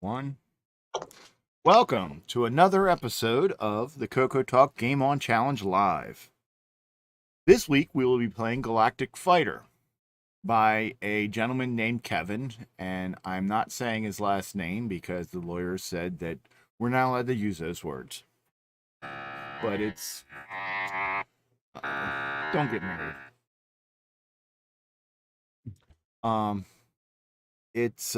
One. Welcome to another episode of the CoCoTALK Game On Challenge Live. This week we will be playing Galactic Fighter by a gentleman named Kevin, and I'm not saying his last name because the lawyers said that we're not allowed to use those words. But it's... don't get married. It's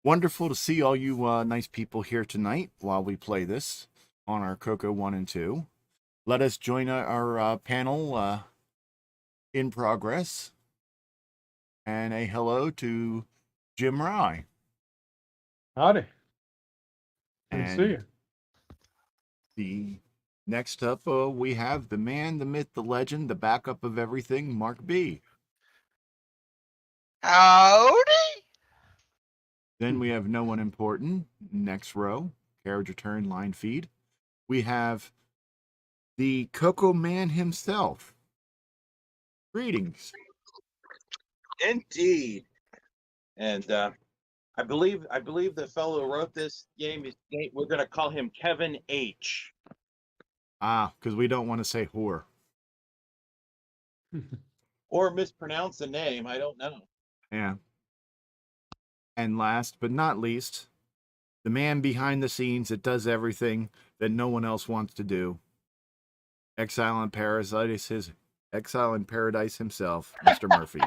wonderful to see all you nice people here tonight while we play this on our CoCo 1 and 2. Let us join our panel in progress. And a hello to Jim Rye. Howdy. Good And to see you. The next up, we have the man, the myth, the legend, the backup of everything, Mark B. Howdy! Then we have no one important. Next row, carriage return, line feed. We have the CoCo man himself. Greetings. Indeed. And I believe the fellow who wrote this game is, we're going to call him Kevin H. Because we don't want to say whore. Or mispronounce the name. I don't know. Yeah. And last but not least, the man behind the scenes that does everything that no one else wants to do. Exile in Paradise himself, Mr. Murphy.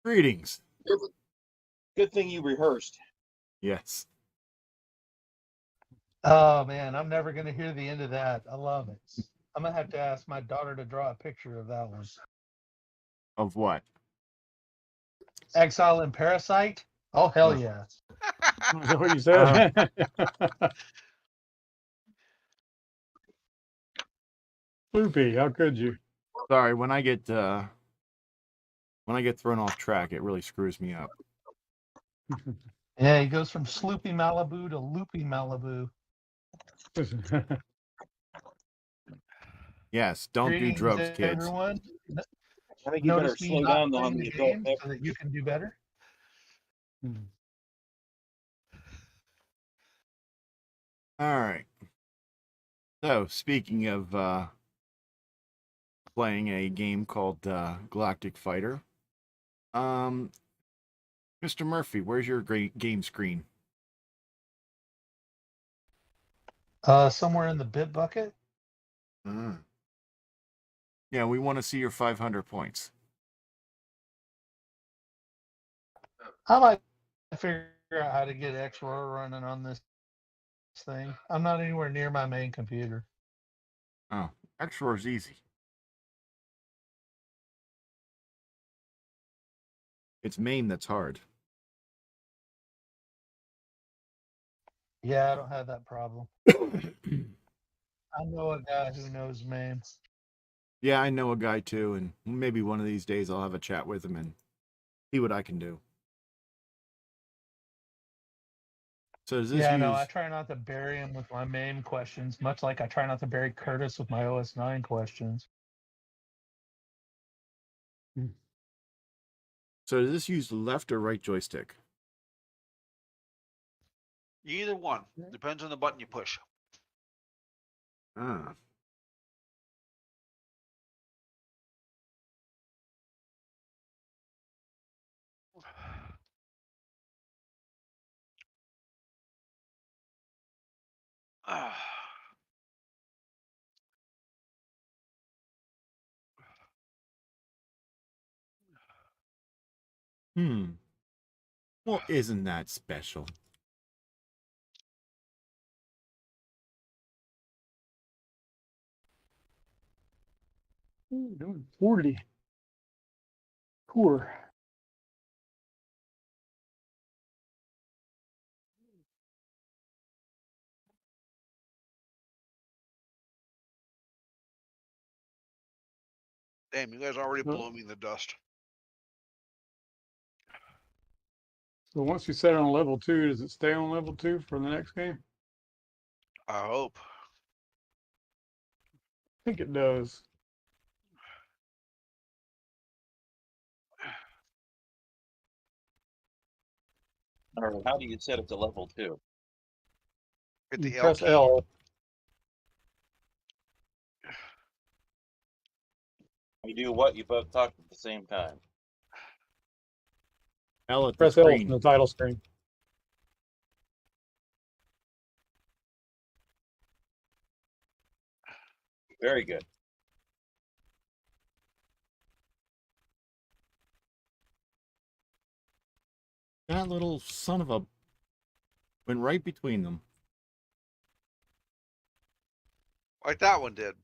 Greetings. Good thing you rehearsed. Yes. Oh man, I'm never gonna hear the end of that. I love it. I'm gonna have to ask my daughter to draw a picture of that one. Of what? Exile and Parasite? Oh hell yeah. Is that what you said? Loopy, how could you? Sorry, when I get thrown off track, it really screws me up. Yeah, he goes from Sloopy Malibu to Loopy Malibu. Yes, don't do Greetings, drugs, kids. everyone. I think you better Notice me slow not down playing on the the adult game so that you can do better. All right. So, speaking of playing a game called Galactic Fighter, Mr. Murphy, where's your game screen? Somewhere in the bit bucket. Yeah, we want to see your 500 points. I might figure out how to get XROR running on this thing. I'm not anywhere near my main computer. Oh, XROR is easy. It's MAME that's hard. Yeah, I don't have that problem. I know a guy who knows MAME. Yeah, I know a guy too, and maybe one of these days I'll have a chat with him and see what I can do. So does this Yeah, use... no, I try not to bury him with my MAME questions, much like I try not to bury Curtis with my OS9 questions. So does this use left or right joystick? Either one. Depends on the button you push. Ah. Well, isn't that special? Doing 40. Poor. Damn, you guys already blew me in the dust. So once you set it on level 2, does it stay on level 2 for the next game? I hope. I think it does. Or how do you set it to level 2? Hit You the L press key. L. You do what? You both talk at the same time. L at the Press L screen. from the title screen. Very good. That little son of a went right between them. Like that one did.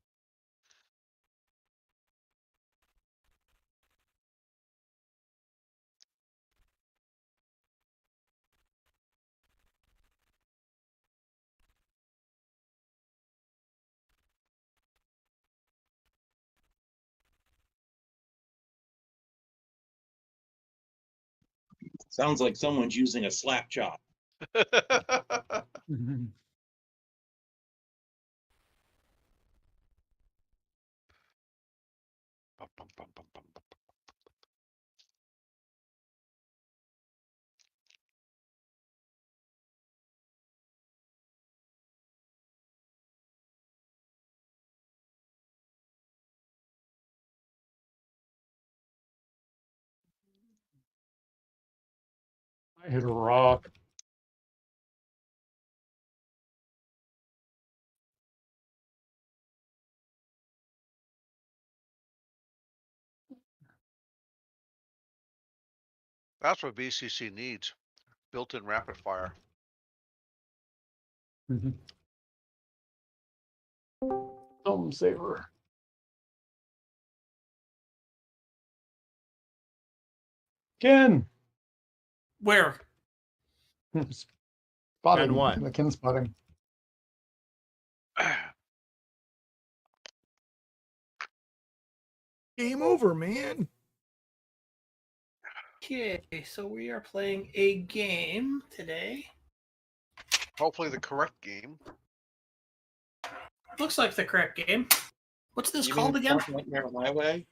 Sounds like someone's using a slap chop. Mhm. Bum, bum, bum, bum, bum, bum. I hit a rock. That's what BCC needs. Built-in rapid fire. Mhm. Thumb saver. Ken. Where? Spotting. And what? The Ken spotting. Game over, man. Okay, so we are playing a game today. Hopefully the correct game. Looks like the correct game. What's this You called mean again? Front Nightmare Highway?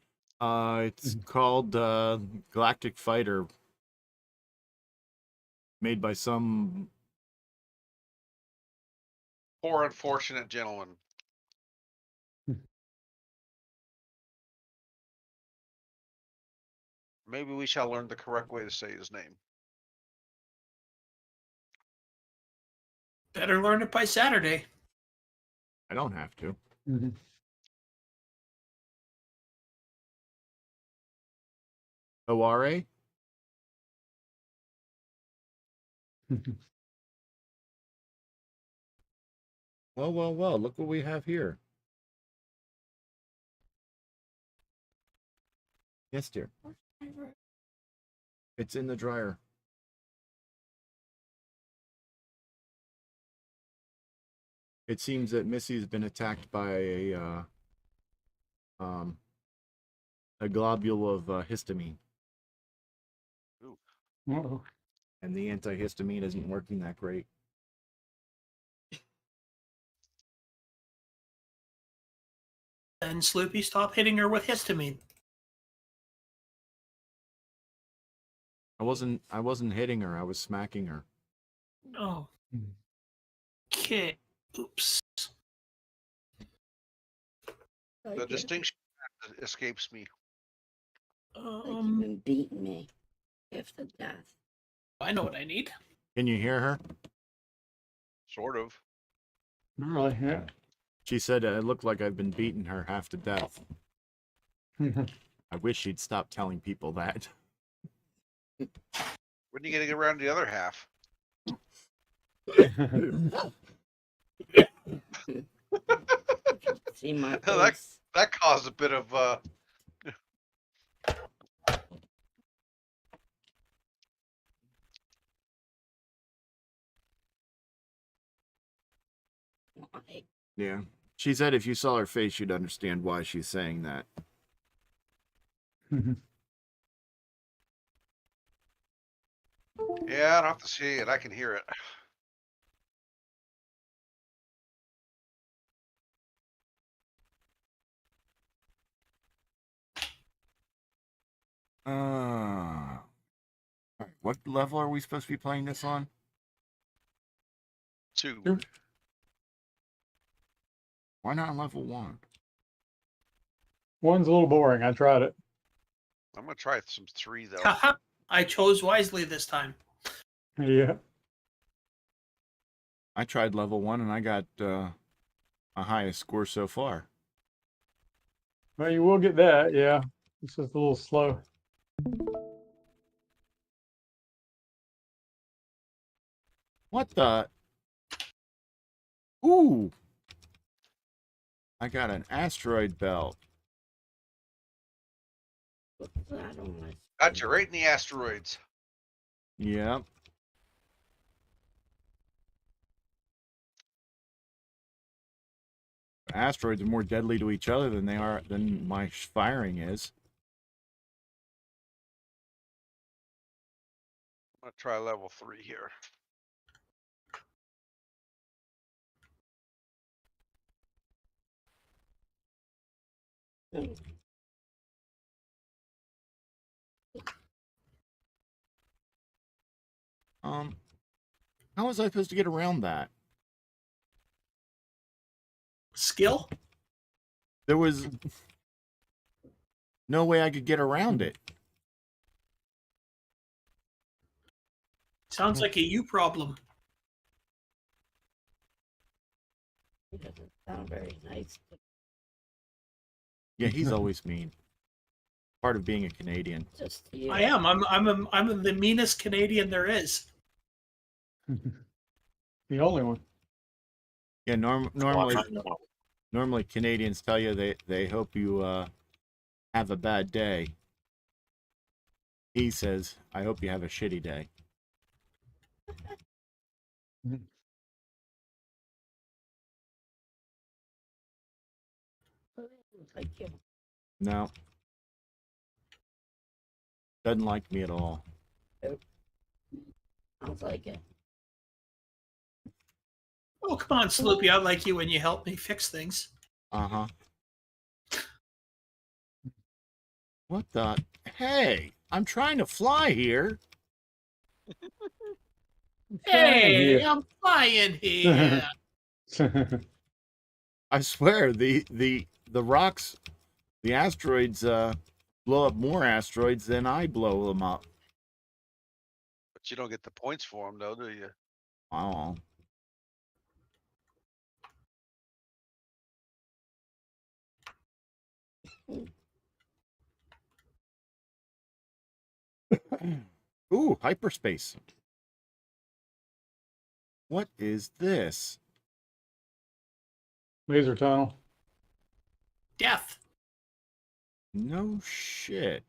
It's called Galactic Fighter, made by some. Poor unfortunate gentleman. Maybe we shall learn the correct way to say his name. Better learn it by Saturday. I don't have to. Mhm. Hoare? Well. Look what we have here. Yes, dear. It's in the dryer. It seems that Missy's been attacked by a globule of histamine, Uh-oh. and the antihistamine isn't working that great. And Sloopy, stop hitting her with histamine. I wasn't hitting her. I was smacking her. Oh. Mhm. Okay. Oops. The distinction escapes me. Like you've been beating me. If the death. I know what I need. Can you hear her? Sort of. Really? Yeah. She said it looked like I've been beating her half to death. I wish she'd stop telling people that. When are you gonna get around to the other half? See my That- face. That caused a bit of Why? Yeah. She said if you saw her face, you'd understand why she's saying that. yeah, I don't have to see it. I can hear it. Uh, What level are we supposed to be playing this on? 2. Why not on level 1? One's a little boring. I tried it. I'm gonna try some 3 though. Haha, I chose wisely this time. Yeah. I tried level 1 and I got a highest score so far. Well, you will get that. Yeah. It's just a little slow. What the? Ooh! I got an asteroid belt. Put that on my Got you right in the asteroids. Yep. Asteroids are more deadly to each other than my firing is. I'm gonna try level 3 here. screen. How was I supposed to get around that? Skill? There was no way I could get around it. Sounds like a you problem. It doesn't sound very nice. Yeah, he's always mean. Part of being a Canadian. Just you. I am. I'm the meanest Canadian there is. The only one. Yeah, normally Canadians tell you they hope you have a bad day. He says, I hope you have a shitty day. Like you. No. Doesn't like me at all. Sounds like it. Oh, come on, Sloopy. I like you when you help me fix things. Uh-huh. What the? Hey, I'm trying to fly here. Hey, I'm flying here. I swear, the rocks, the asteroids blow up more asteroids than I blow them up. But you don't get the points for them though, do you? Oh. Ooh, hyperspace. What is this? Laser tunnel. Death. No shit.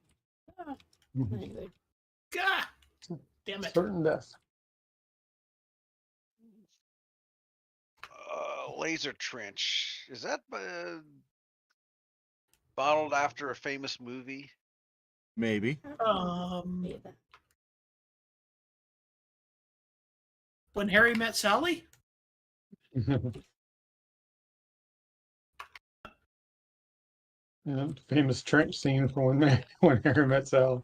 Language. Gah! Damn it. Certain death. Laser trench. Is that bottled after a famous movie? Maybe. Yeah, that- When Harry Met Sally? Yeah, famous trench scene from when Harry Met Sally.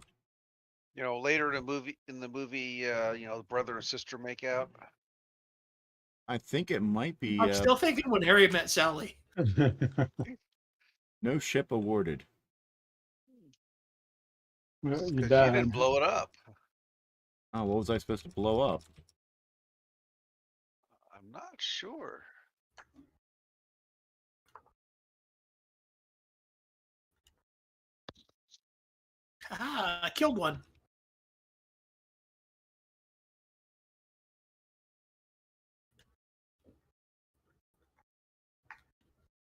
You know, later in the movie, you know, the brother and sister make out. I think it might be I'm still thinking when Harry Met Sally. no ship awarded. Well, 'Cause you you died. didn't blow it up. Oh, what was I supposed to blow up? I'm not sure. Ah, I killed one.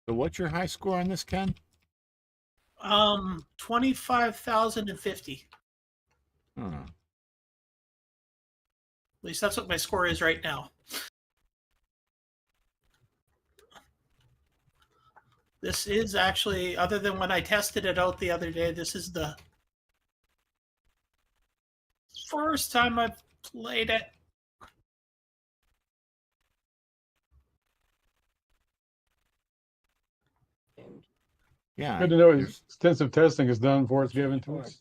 So what's your high score on this, Ken? 25,050. Huh. At least that's what my score is right now. This is actually, other than when I tested it out the other day, this is the first time I've played it. Yeah. Good to know there's extensive testing is done before it's given to us.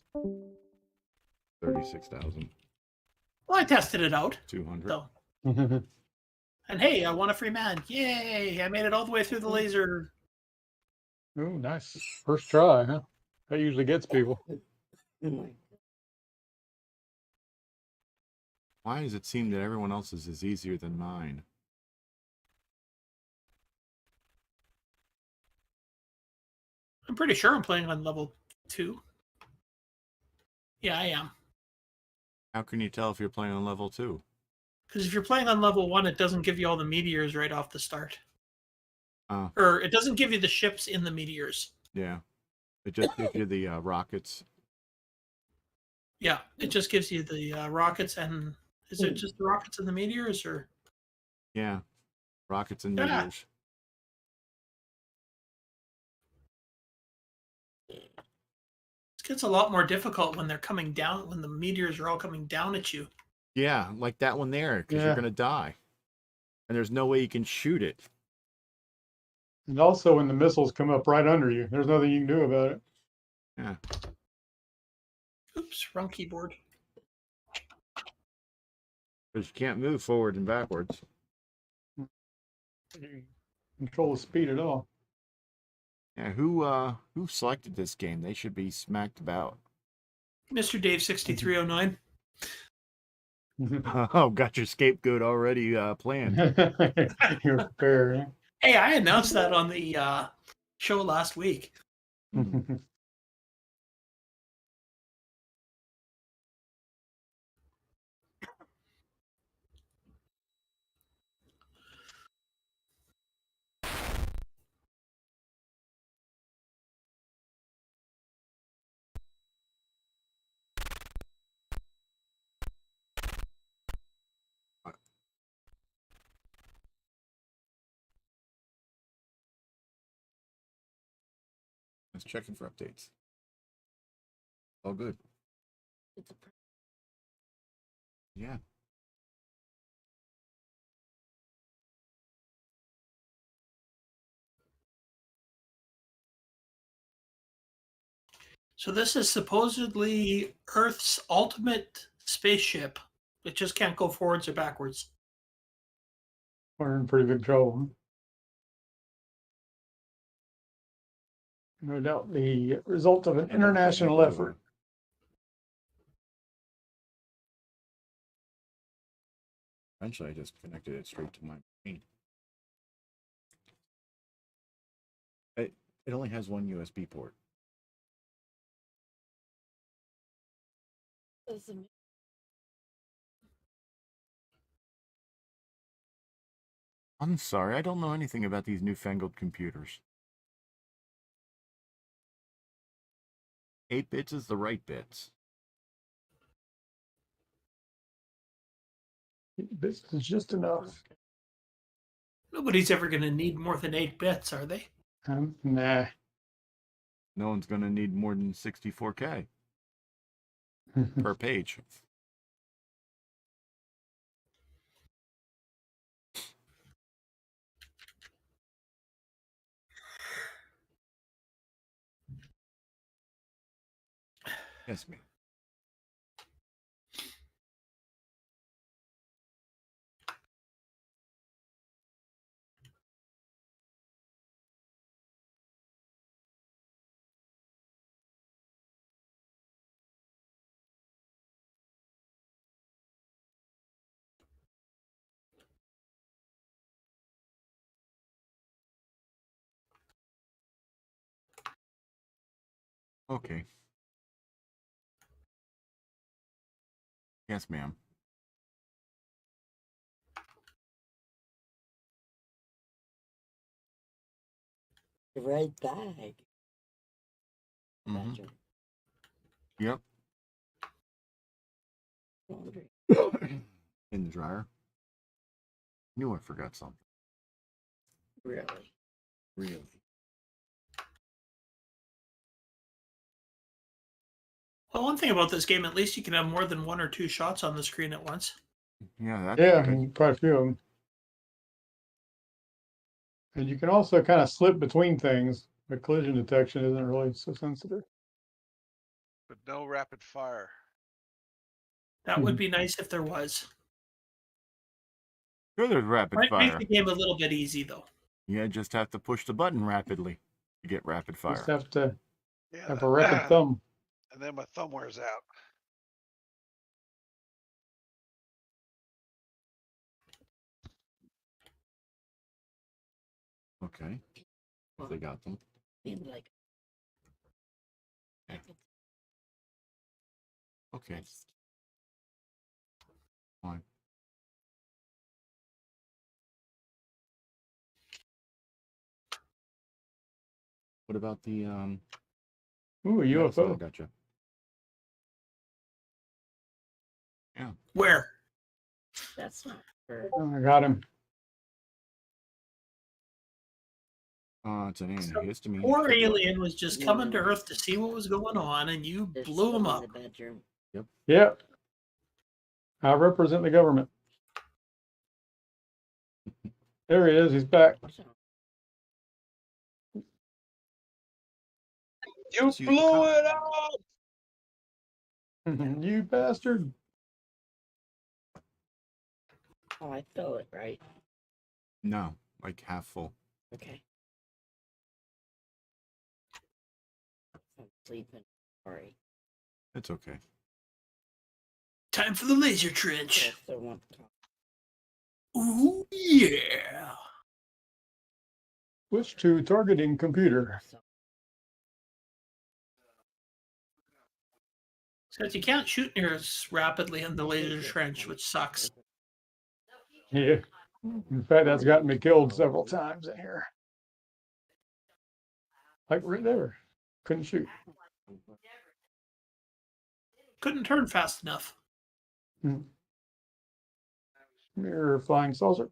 36,000. Well, I tested it out. 200. So, and hey, I won a free man. Yay! I made it all the way through the laser. Oh, nice. First try, huh? That usually gets people. Oh my Why does it seem that everyone else's is easier than mine? I'm pretty sure I'm playing on level 2. Yeah, I am. How can you tell if you're playing on level 2? Because if you're playing on level 1, it doesn't give you all the meteors right off the start. Oh, Or it doesn't give you the ships in the meteors. yeah. It just gives you the rockets. Yeah, it just gives you the rockets and is it just the rockets and the meteors or? Yeah. Rockets and Yeah. meteors. It gets a lot more difficult when they're coming down, when the meteors are all coming down at you. Yeah, like that one there, because you're Yeah. going to die. And there's no way you can shoot it. And also when the missiles come up right under you, there's nothing you can do about it. Yeah. Oops, wrong keyboard. Because you can't move forward and backwards. You can control the speed at all. Yeah, who selected this game? They should be smacked about. Mr. Dave 6309. Oh, got your scapegoat already planned. You're prepared. Hey, I announced that on the show last week. Huh? I was checking for updates. All good. It's a Yeah. So this is supposedly Earth's ultimate spaceship. It just can't go forwards or backwards. We're in pretty big trouble. No doubt the result of an international effort. Eventually, I just connected it straight to my machine. It only has one USB port. doesn't. I'm sorry, I don't know anything about these newfangled computers. 8 bits is the right bits. This is just enough. Nobody's ever going to need more than 8 bits, are they? Nah. No one's going to need more than 64K per page. Yes, ma'am. Okay. Yes, ma'am. The right bag. Mhm. Patron. Yep. Laundry. In the dryer. Knew I forgot something. Really? Really. Well, one thing about this game, at least you can have more than 1 or 2 shots on the screen at once. Yeah, that's Yeah, good. quite a few of them. And you can also kind of slip between things. The collision detection isn't really so sensitive. But no rapid fire. That would be nice if there was. Sure, there's rapid Might fire. make the game a little bit easy, though. You just have to push the button rapidly to get rapid fire. Just have to Yeah, have a rapid thumb. and then my thumb wears out. Okay. If they got them. Seems like Okay. Fine. What about the Ooh, a yeah, so I UFO. gotcha. Yeah. Where? that's not her. Oh, I got him. It's an So, antihistamine. Poor alien was just coming to Earth to see what was going on, and you They're blew him still up. in the bedroom. Yep. I represent the government. There he is. He's back. Watch out. You Just use the blew cop. it up. You bastard. Oh, I fill it, right? No, like half full. Okay. I'm sleeping. Sorry. It's okay. Time for the laser I trench. still want to talk. Ooh, yeah. Switch to targeting computer. So, Except you can't shoot near as rapidly in the laser trench, which sucks. Yeah. In fact, that's gotten me killed several times in here. Like right there. Couldn't shoot. Couldn't turn fast enough. Mirror flying saucer.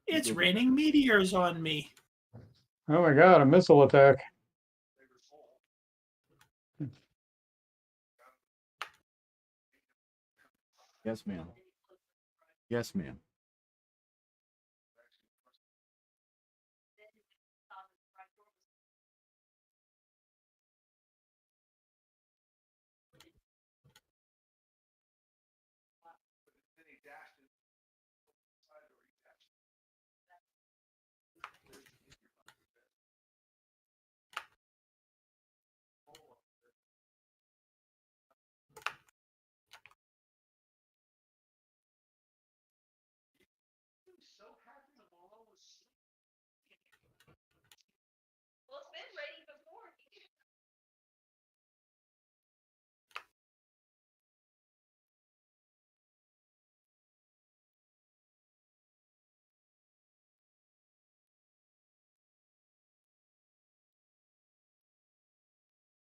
It's raining meteors on me. Oh my god, a missile attack. Yes, ma'am. Yes, ma'am.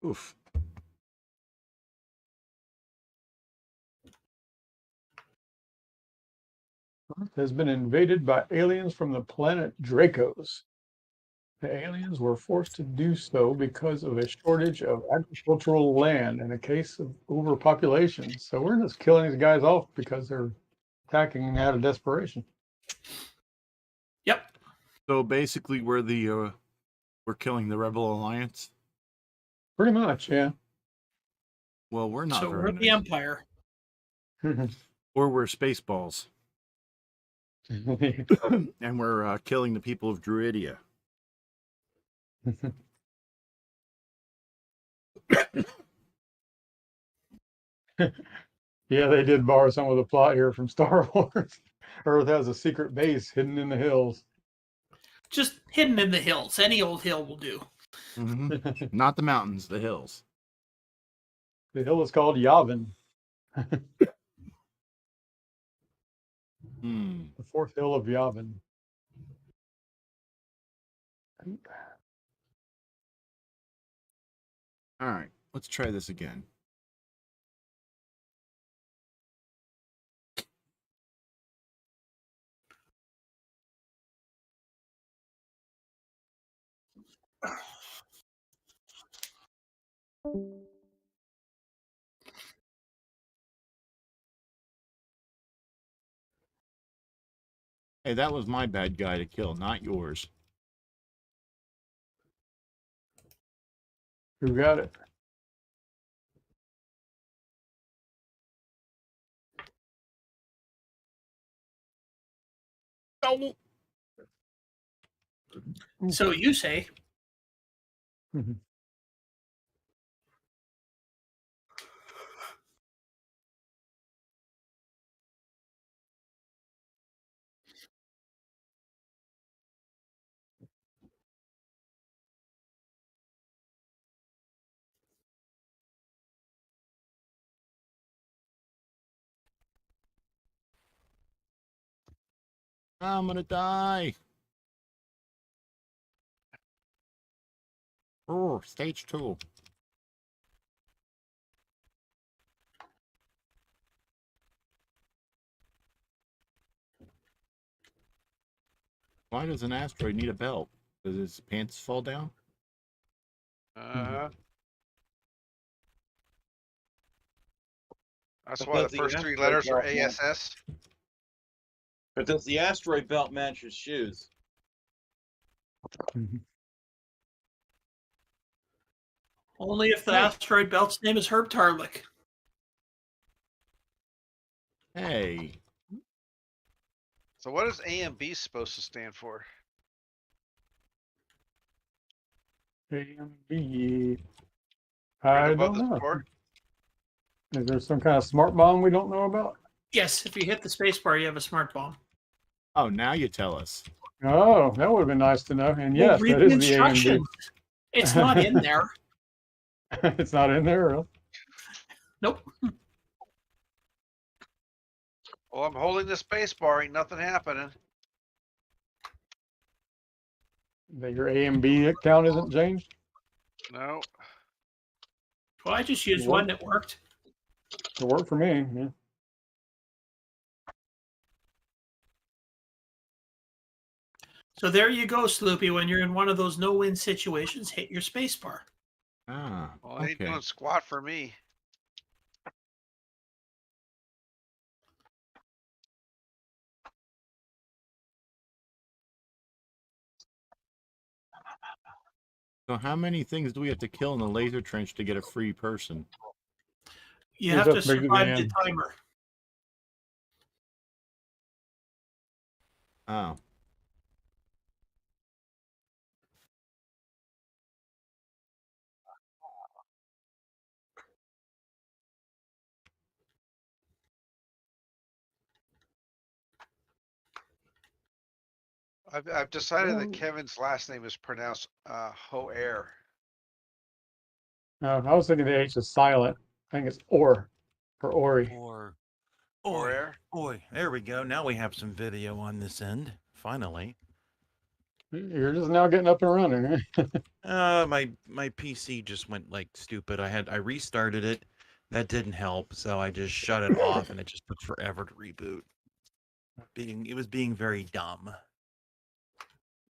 Oof. Earth has been invaded by aliens from the planet Dracos. The aliens were forced to do so because of a shortage of agricultural land and a case of overpopulation. So we're just killing these guys off because they're attacking out of desperation. Yep. So basically, we're killing the Rebel Alliance. Pretty much, yeah. Well, we're not So very we're nice. the Empire. Or we're Spaceballs, and we're killing the people of Druidia. Yeah, they did borrow some of the plot here from Star Wars. Earth has a secret base hidden in the hills. Just hidden in the hills. Any old hill will do. The Not the mountains, the hills. hill is called Yavin, Hmm. the fourth hill of Yavin. All right, let's try this again. Hey, that was my bad guy to kill, not yours. Who got it? Oh. So you say. I'm gonna die. Oh, stage 2. Why does an asteroid need a belt? Does his pants fall down? That's But why the does the first three asteroid letters are belt match? ASS. But does the asteroid belt match his shoes? Only if the Hey. asteroid belt's name is Herb Tarlick. Hey. So what is A and B supposed to stand for? A and B. Right I above don't the know. score? Is there some kind of smart bomb we don't know about? Yes, if you hit the spacebar, you have a smart bomb. Oh, now you tell us. Oh, that would have been nice to know. And Well, yes, read that the is the A and B. instructions. It's not in there. It's not in there. Really? Nope. Well, I'm holding the space bar. Ain't nothing happening. That your A and B count isn't changed? No. Well, I just used one that worked. It worked for me. Yeah. So there you go, Sloopy. When you're in one of those no-win situations, hit your spacebar. Ah, Well, it ain't okay. doing squat for me. So how many things do we have to kill in the laser trench to get a free person? You It's have up to big to the survive the end. timer. Oh. I've decided that Kevin's last name is pronounced Hoare. I was thinking the H is silent. I think it's or for Ori. Or, Hoare. oi, there we go. Now we have some video on this end. Finally. You're just now getting up and running. My PC just went like stupid. I restarted it. That didn't help, so I just shut it off, and it just took forever to reboot. It was being very dumb.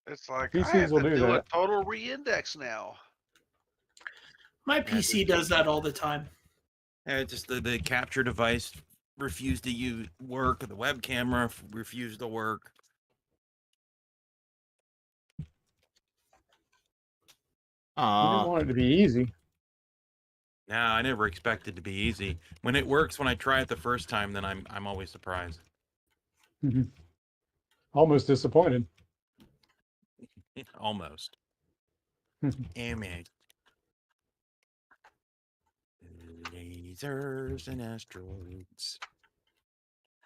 It's like I PCs have will to do do a that. total reindex now. My PC does that all the time. Just the capture device refused to work. The web camera refused to work. You didn't Ah. want it to be easy. No, I never expected it to be easy. When it works, when I try it the first time, then I'm always surprised. Almost disappointed. Almost. Amig. Lasers and asteroids.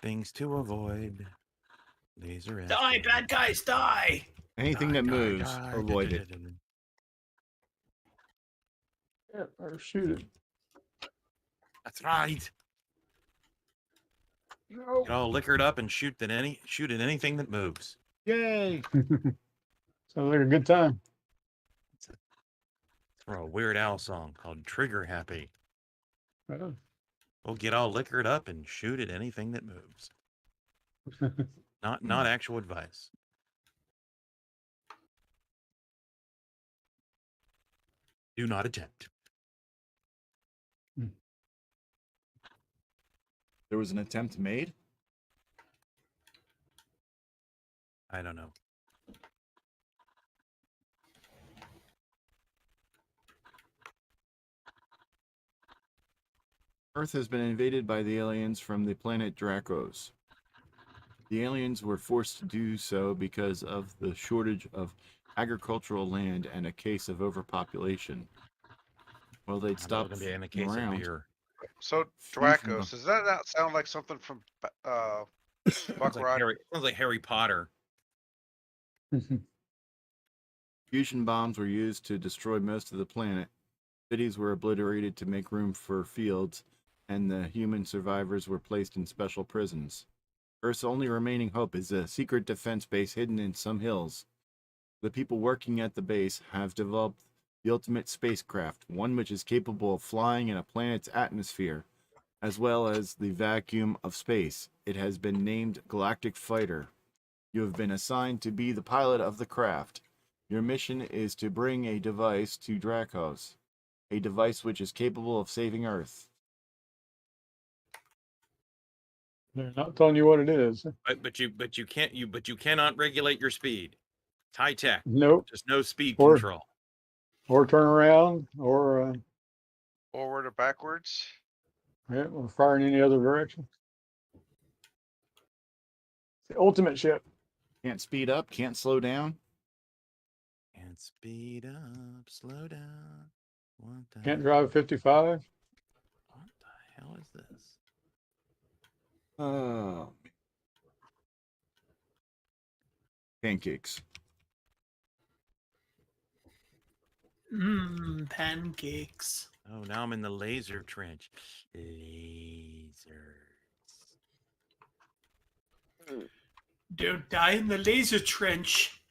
Things to avoid. Laser Die, asteroids. bad guys, die! Anything that moves, avoid it. Yeah, or shoot it. That's right. No. Get all liquored up and shoot at anything that moves. Yay! Sounds like a good time. It's from a Weird Al song called Trigger Happy. Oh. We'll get all liquored up and shoot at anything that moves. Not actual advice. Do not attempt. There was an attempt made? I don't know. Earth has been invaded by the aliens from the planet Dracos. The aliens were forced to do so because of the shortage of agricultural land and a case of overpopulation. Well, they'd How about stop gonna be in a f***ing case of around. beer? So Fusion Dracos, does that not sound like something from Sounds like Buckrock? Harry Potter. Fusion bombs were used to destroy most of the planet. Cities were obliterated to make room for fields, and the human survivors were placed in special prisons. Earth's only remaining hope is a secret defense base hidden in some hills. The people working at the base have developed the ultimate spacecraft, one which is capable of flying in a planet's atmosphere, as well as the vacuum of space. It has been named Galactic Fighter. You have been assigned to be the pilot of the craft. Your mission is to bring a device to Dracos, a device which is capable of saving Earth. They're not telling you what it is. But you cannot regulate your speed. It's high tech. Nope. Just no speed Or- control. Or turn around, or Forward or backwards? or fire in any other direction. It's the ultimate ship. Can't speed up, can't slow down. And speed up, slow down. What the Can't drive 55. What the hell is this? Oh. Pancakes. Pancakes. Oh, now I'm in the laser trench. Lasers. Don't die in the laser trench.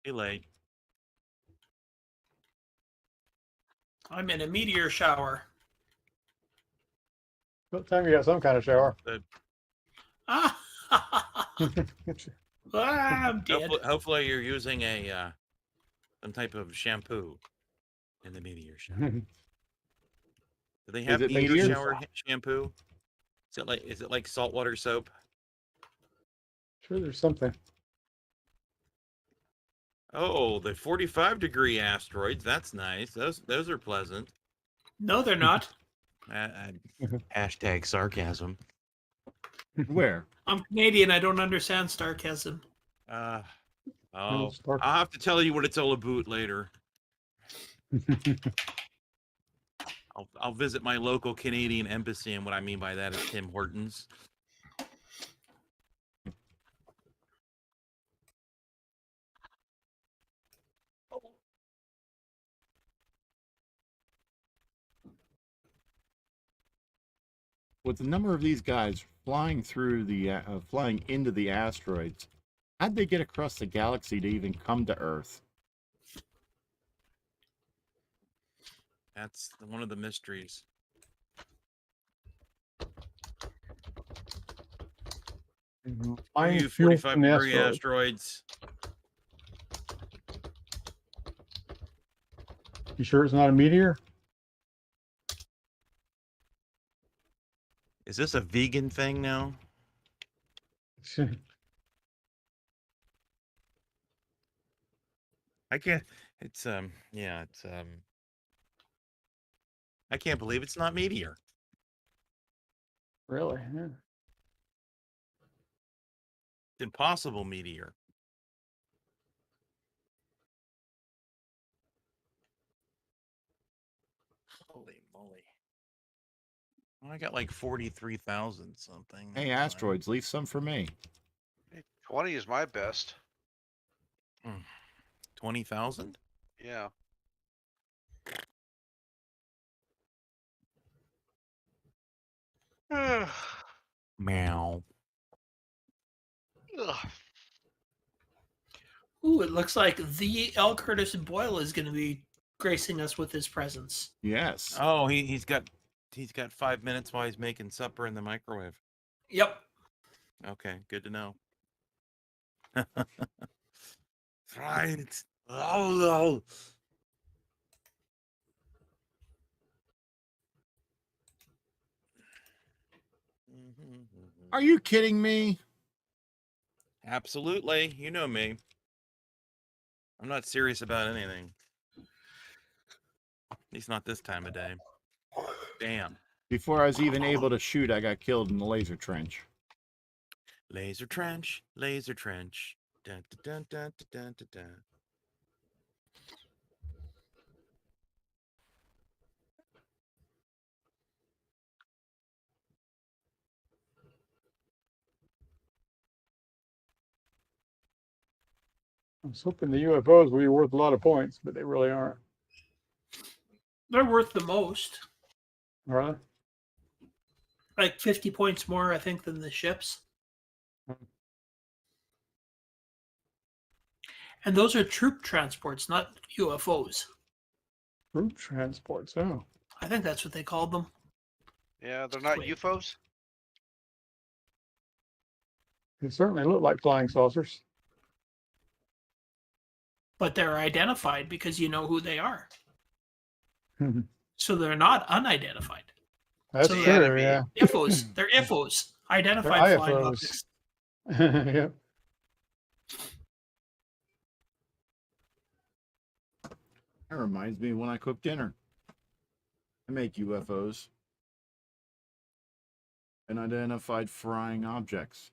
Too late. I'm in a meteor shower. What time you got some kind of shower? Ah, I'm dead. Hopefully you're using a some type of shampoo in the meteor shower. Do they have it meteor meteor? shower shampoo? Is it like saltwater soap? Sure, there's something. Oh, the 45-degree asteroids. That's nice. Those are pleasant. No, they're not. Hashtag sarcasm. Where? I'm Canadian. I don't understand sarcasm. Oh, I'll start- I'll have to tell you what it's all about later. I'll visit my local Canadian embassy, and what I mean by that is Tim Hortons. With the number of these guys flying through the flying into the asteroids, how'd they get across the galaxy to even come to Earth? That's one of the mysteries. Flying You fuel 45-degree from the asteroid. asteroids. You sure it's not a meteor? Is this a vegan thing now? I can't. It's yeah. It's I can't believe it's not meteor. Really? Yeah. It's impossible meteor. Holy moly! Well, I got like 43,000 something. Hey, That's asteroids, leave some for me. 20 is my best. fine. 20,000. Yeah. Ugh. Meow. Ooh, it looks like the L. Curtis Boyle is going to be gracing us with his presence. Yes. Oh, he's got 5 minutes while he's making supper in the microwave. Yep. Okay, good to know. Right. Oh, Are you kidding me? absolutely. You know me. I'm not serious about anything. At least not this time of day. Damn. Before I was even able to shoot, I got killed in the laser trench. Laser trench, laser trench. Dun, dun, dun, dun, dun, dun, dun. I was hoping the UFOs would be worth a lot of points, but they really aren't. They're worth the most. Are Like 50 points more, I think, than the ships. And those are troop transports, not UFOs. Group transports. Oh, I think that's what they called them. Yeah, they're not Wait. UFOs. they certainly look like flying saucers. But they're identified because you know who they are. That's So they're not unidentified. So the true. enemy. Yeah. IFOs. They're IFOs. Identified They're flying IFOs. objects. Yep. That reminds me when I cook dinner. I make UFOs. Unidentified flying objects.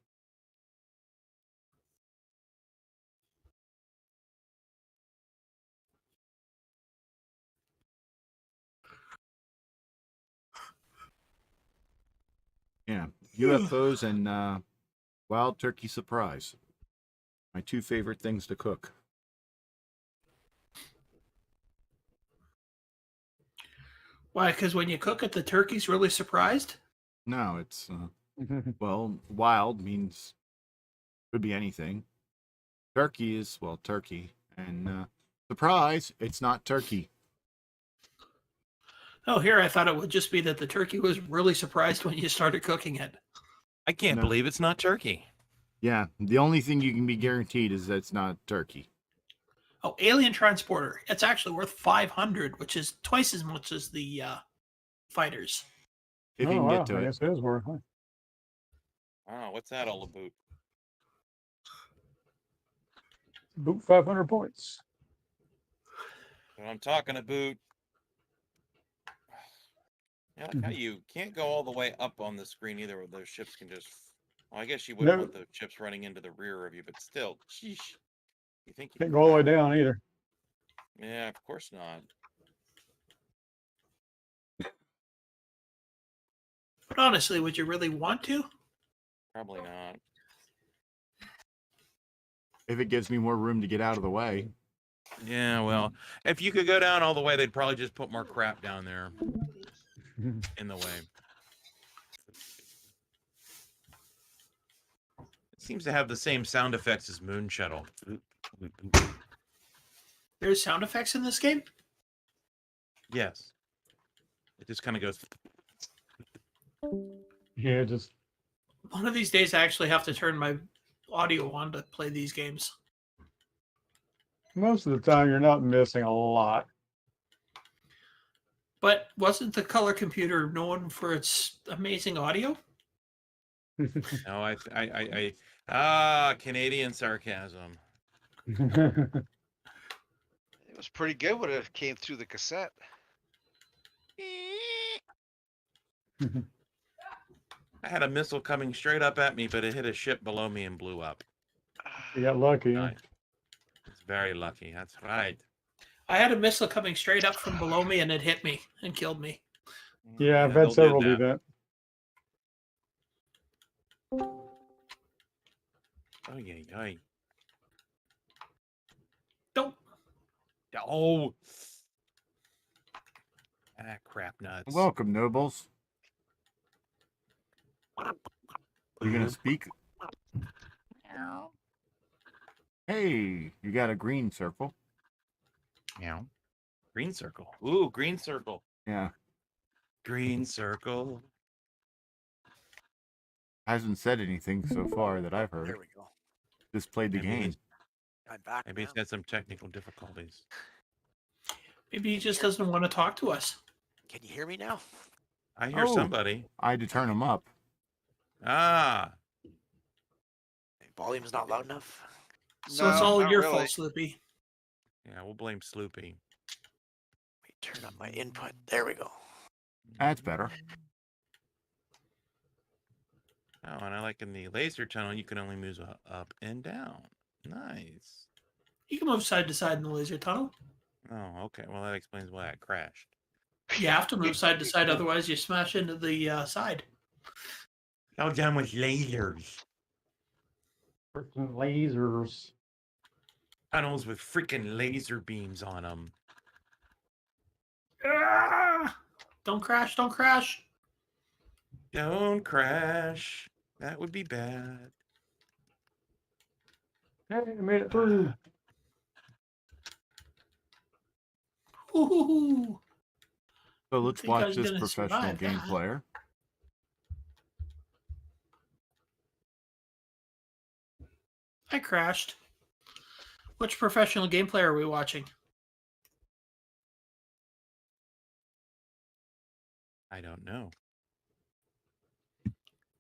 Yeah, UFOs and wild turkey surprise. My two favorite things to cook. Why? Because when you cook it, the turkey's really surprised? No, it's well, wild means could be anything. Turkey is well, turkey, and surprise, it's not turkey. Oh, here I thought it would just be that the turkey was really surprised when you started cooking it. I can't No. believe it's not turkey. Yeah, the only thing you can be guaranteed is that it's not turkey. Oh, alien transporter. It's actually worth 500, which is twice as much as the fighters. If Oh, you can wow. get to I it. guess it is worth it. Oh, what's that all about? Boot 500 points. What I'm talking about. Yeah, like how you can't go all the way up on the screen either, where those ships can just. Well, I guess you wouldn't No. want the ships running into the rear of you, but still, sheesh. You think you Can't can go all the way that? down either. Yeah, of course not. But honestly, would you really want to? Probably not. If it gives me more room to get out of the way. Yeah, well, if you could go down all the way, they'd probably just put more crap down there in the way. It seems to have the same sound effects as Moon Shuttle. There's sound effects in this game? Yes. It just kind of goes. Yeah, just One of these days, I actually have to turn my audio on to play these games. most of the time you're not missing a lot. But wasn't the color computer known for its amazing audio? No, Canadian sarcasm. It was pretty good when it came through the cassette. You I had a missile coming straight up at me, but it hit a ship below me and blew up. got lucky. Huh? Nice. It's very lucky. That's right. I had a missile coming straight up from below me and it hit me and killed me. Yeah, I've they'll had do several do that. Oh, yeah. Don't. Oh. Ah, crap nuts. Welcome, nobles. You gonna speak? Hey, you got a green circle. Yeah. Green circle. Ooh, green circle. Yeah. Green circle. Hasn't said anything so far that I've heard. There we go. Just played the Maybe game. he's- I'm back. Maybe he's now. had some technical difficulties. Maybe he just doesn't want to talk to us. Can you hear me now? I hear Oh. somebody. I had to turn them up. Ah. Volume's not loud enough. So it's No, all not your really. fault, Sloopy. Yeah, we'll blame Sloopy. Let me turn up my input. There we go. That's better. Oh, and I like in the laser tunnel, you can only move up and down. Nice. You can move side to side in the laser tunnel. Oh, okay. Well, that explains why I crashed. You have to move side to side, otherwise you smash into the side. All done with lasers. Freaking lasers. Tunnels with freaking laser beams on them. Ah! Don't crash! Don't crash! Don't crash. That would be bad. Hey, I made it through. Ooh. So let's Think I watch was this gonna professional survive game that. player. I crashed. Which professional game player are we watching? I don't know.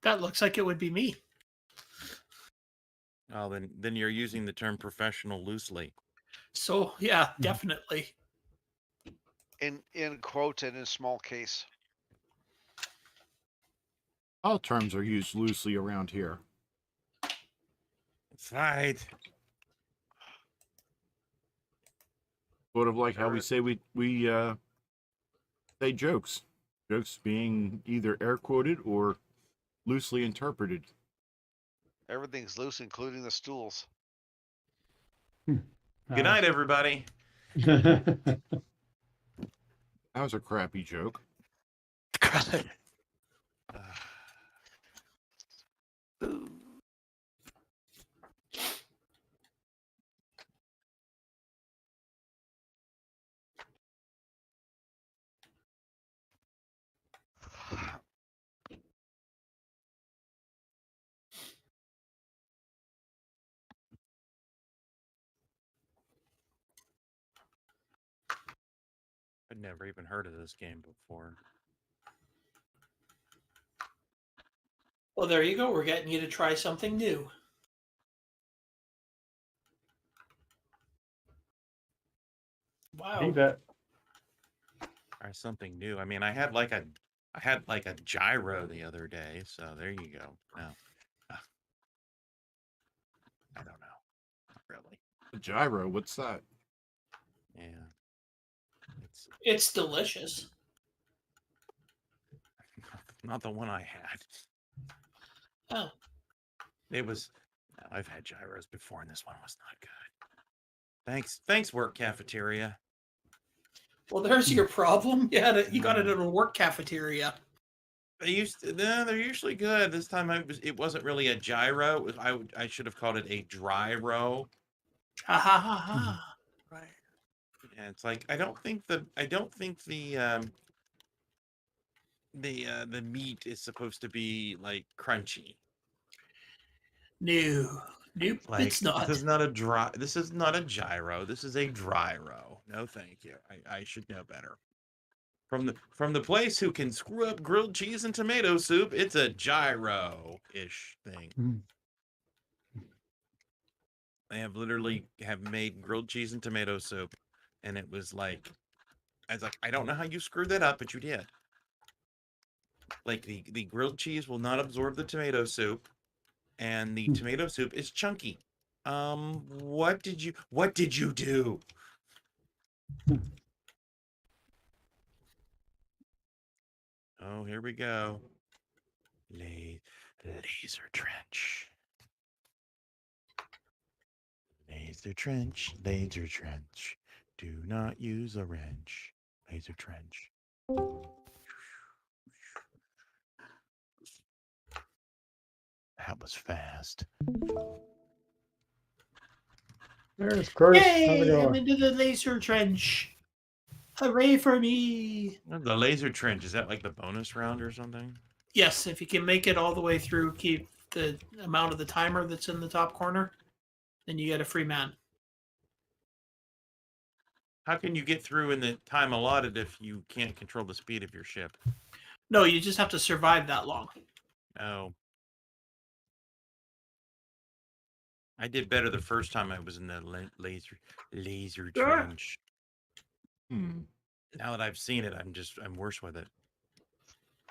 That looks like it would be me. Oh, then you're using the term professional loosely. So yeah, definitely. In quote and in small case. All terms are used loosely around here. That's right. Sort of like how we say we say jokes. Jokes being either air quoted or loosely interpreted. Everything's loose, including the stools. Good night, everybody. That was a crappy joke. I'd never even heard of this game before. Well, there you go. We're getting you to try something new. Wow. Need that. Try something new. I mean, I had like a gyro the other day, so there you go. No. I don't know. Not really. A gyro, what's that? Yeah. It's delicious. Not the one I had. Oh. It was. No, I've had gyros before, and this one was not good. Thanks, work cafeteria. Well, there's your problem. You got it at a work cafeteria. They're usually good. This time it wasn't really a gyro. I should have called it a dry row. Ha ha ha ha. Right. And it's like I don't think the meat is supposed to be like crunchy. No. Nope, Like it's not. This is not a gyro. This is a dry row. No, thank you. I should know better. From the place who can screw up grilled cheese and tomato soup, it's a gyro-ish thing. They have literally made grilled cheese and tomato soup, and it was like, I was like, I don't know how you screwed that up, but you did. Like the grilled cheese will not absorb the tomato soup, and the tomato soup is chunky. What did you do? Oh, here we go. Laser trench. Laser trench, laser trench. Do not use a wrench. Laser trench. That was fast. There's Curtis. How's it Yay! I'm going? into the laser trench. Hooray for me! The laser trench, is that like the bonus round or something? Yes, if you can make it all the way through, keep the amount of the timer that's in the top corner, then you get a free man. How can you get through in the time allotted if you can't control the speed of your ship? No, you just have to survive that long. Oh. I did better the first time I was in the laser trench. Now that I've seen it, I'm worse with it.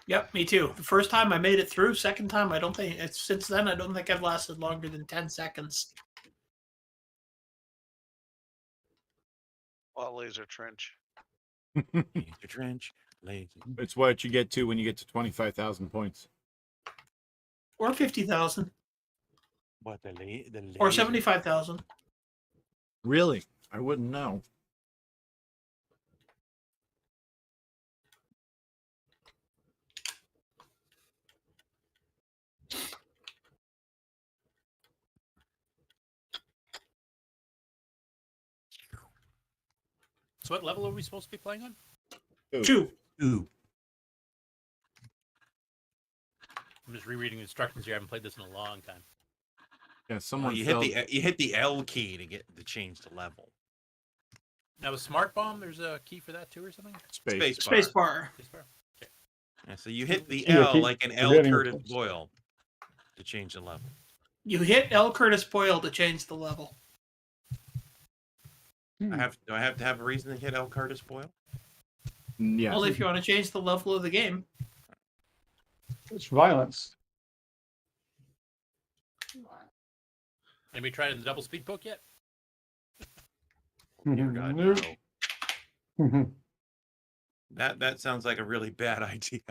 Yep, me too. The first time I made it through. Second time, I don't think it's since then. I don't think I've lasted longer than 10 seconds. Well, laser trench. Laser trench. Laser. It's what you get to when you get to 25,000 points. Or 50,000. What the laser? Or 75,000. Really? I wouldn't know. So what level are we supposed to be playing on? Two. Ooh. I'm just rereading the instructions here. I haven't played this in a long time. Yeah, someone you felt- hit the L key to change the level. Now, with Smart Bomb, there's a key for that too, or something? Space. Space bar. Okay. Yeah, so you hit the Yeah, L keep like an L forgetting Curtis things. Boyle to change the level. You hit L. Curtis Boyle to change the level. Hmm. Do I have to have a reason to hit L Curtis Boyle? Yes. Only if you want to change the level of the game. It's violence. Anybody tried it in the double speed poke yet? Dear God, Nope. no. That sounds like a really bad idea.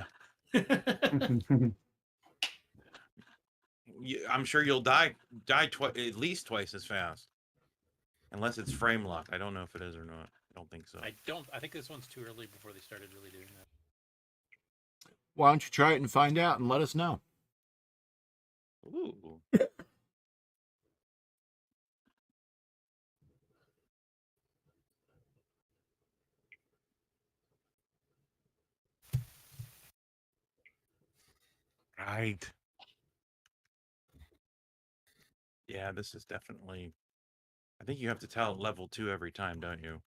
I'm sure you'll die at least twice as fast, unless it's frame lock. I don't know if it is or not. I don't think so. I think this one's too early before they started really doing that. Why don't you try it and find out and let us know? Ooh. Right. Yeah, this is definitely. I think you have to tell level 2 every time, don't you?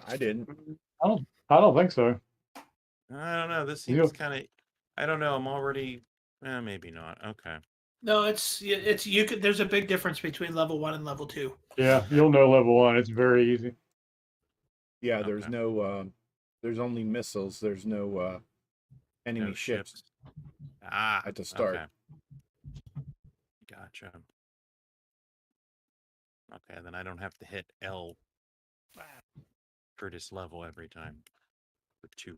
I didn't. I don't think so. I don't know. This You seems go- kind of. I don't know. I'm already. Maybe not. Okay. No, it's you could. There's a big difference between level 1 and level 2. Yeah, you'll know level 1. It's very easy. Yeah, there's Okay. no. There's only missiles. There's no enemy No ships. Ah, At the start. Okay. Gotcha. Okay, then I don't have to hit L Curtis level every time. For 2.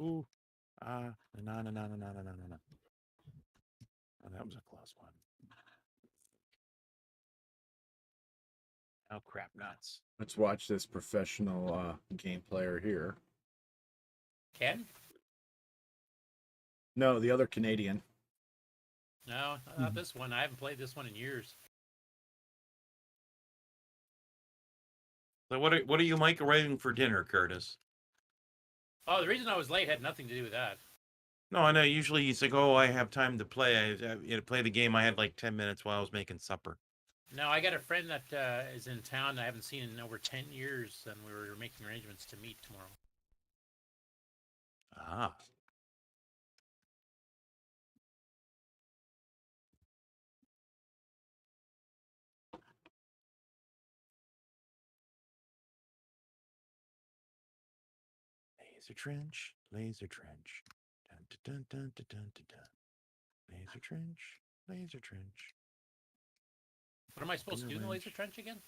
Ooh. No. Oh, that was a close one. Oh, crap nuts. Let's watch this professional game player here. Ken? No, the other Canadian. No, not this one. I haven't played this one in years. So what are you microwaving for dinner, Curtis? Oh, the reason I was late had nothing to do with that. No, I know. Usually you say, "Oh, I have time to play." I play the game. I had like 10 minutes while I was making supper. No, I got a friend that is in town I haven't seen in over 10 years, and we were making arrangements to meet tomorrow. Ah. Laser trench, laser trench. Dun, dun, dun, dun, dun, dun, dun. Laser trench, laser trench. What am I supposed to do in the laser trench again?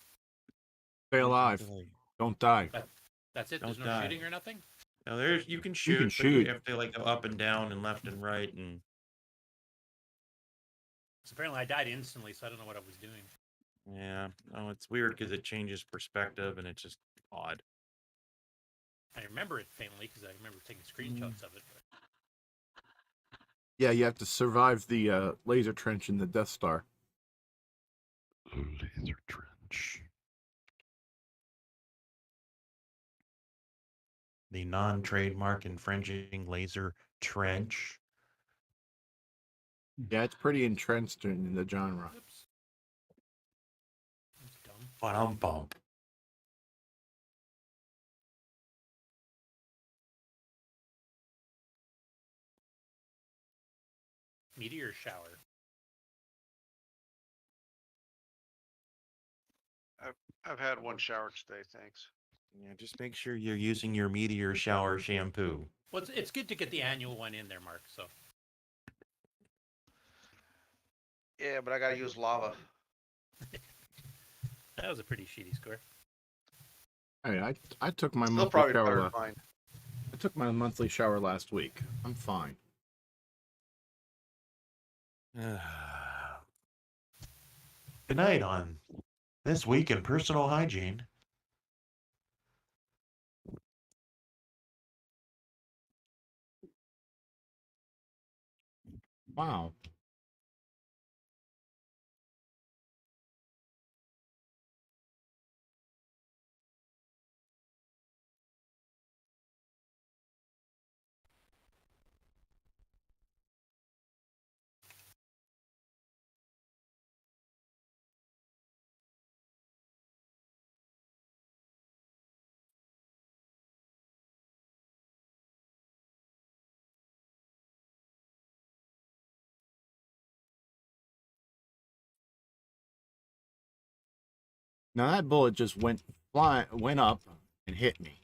Stay alive. Don't die. That's it? Don't There's no die. shooting or nothing? No, you can shoot, but shoot. you have to like go up and down and left and right and. So apparently I died instantly, so I don't know what I was doing. Yeah, no, it's weird because it changes perspective and it's just odd. I remember it faintly because I remember taking screenshots of it. But... Yeah, you have to survive the laser trench in the Death Star. Laser trench. The non-trademark infringing laser trench. Yeah, it's pretty entrenched in the genre. Oops. That's dumb. Bump. Meteor shower. I've had one shower today, thanks. Yeah, just make sure you're using your meteor shower shampoo. Well, it's good to get the annual one in there, Mark. So Yeah, but I gotta use lava. that was a pretty shitty score. Hey, I took my Still monthly probably shower. better than mine. I took my monthly shower last week. I'm fine. Good night on this week in personal hygiene. Wow. Now that bullet just went up and hit me.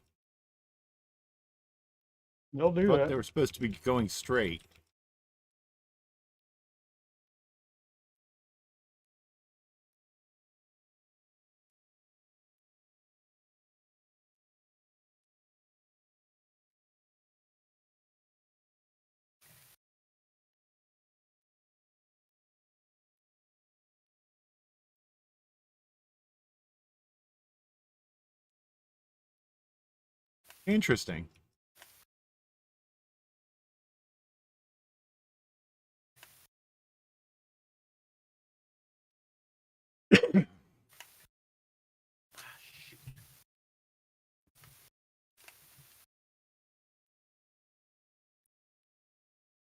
They'll do Thought that. they were supposed to be going straight. Interesting.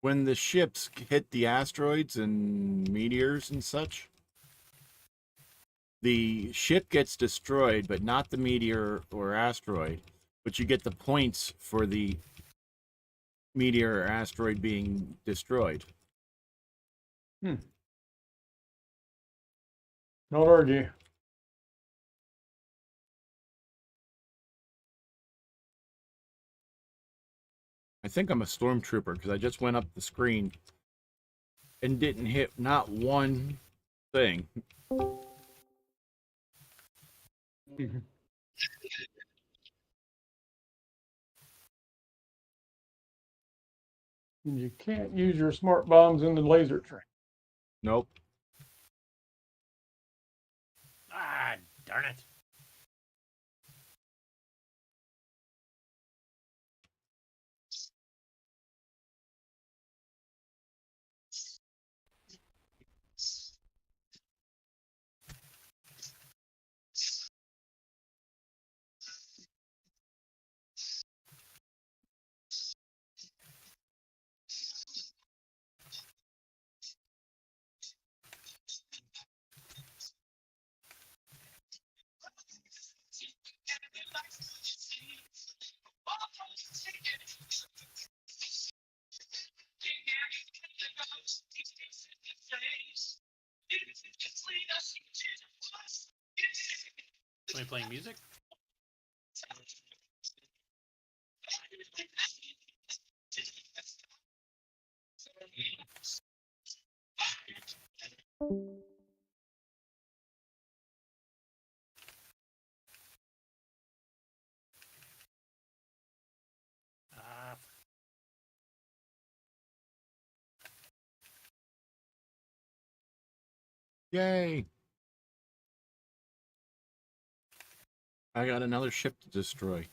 When the ships hit the asteroids and meteors and such, the ship gets destroyed, but not the meteor or asteroid. But you get the points for the meteor or asteroid being destroyed. Don't argue. I think I'm a stormtrooper because I just went up the screen and didn't hit not one thing. You can't use your smart bombs in the laser train. Nope. Ah, darn it. Are we playing music? Ah, Yay. I got another ship to destroy.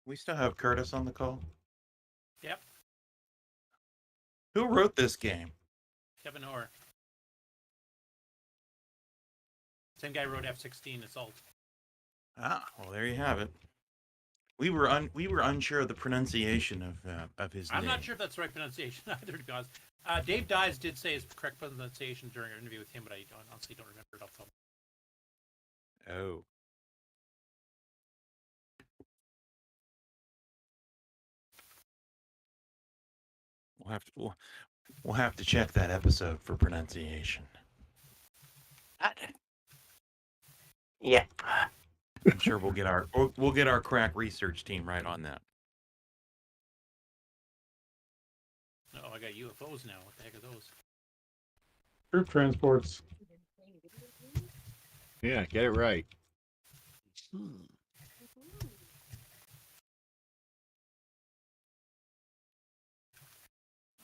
We still have Curtis on the call. yep. Who wrote this game? Kevin Hoare. Same guy wrote F-16 Assault. Ah, well, there you have it. We were unsure of the pronunciation of his I'm name. not sure if that's the right pronunciation either, to be honest. Dave Dyes did say his correct pronunciation during our interview with him, but I honestly don't remember it off the top. Oh. We'll have to check that episode for pronunciation. Yeah. I'm sure we'll get our crack research team right on that. Oh, I got UFOs now. What the heck are those? Troop transports. Yeah, get it right.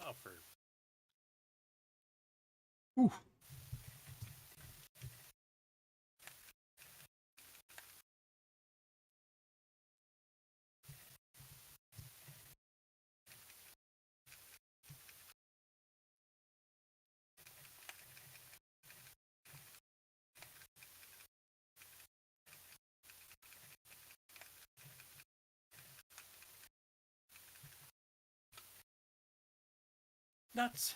Oh, for nuts.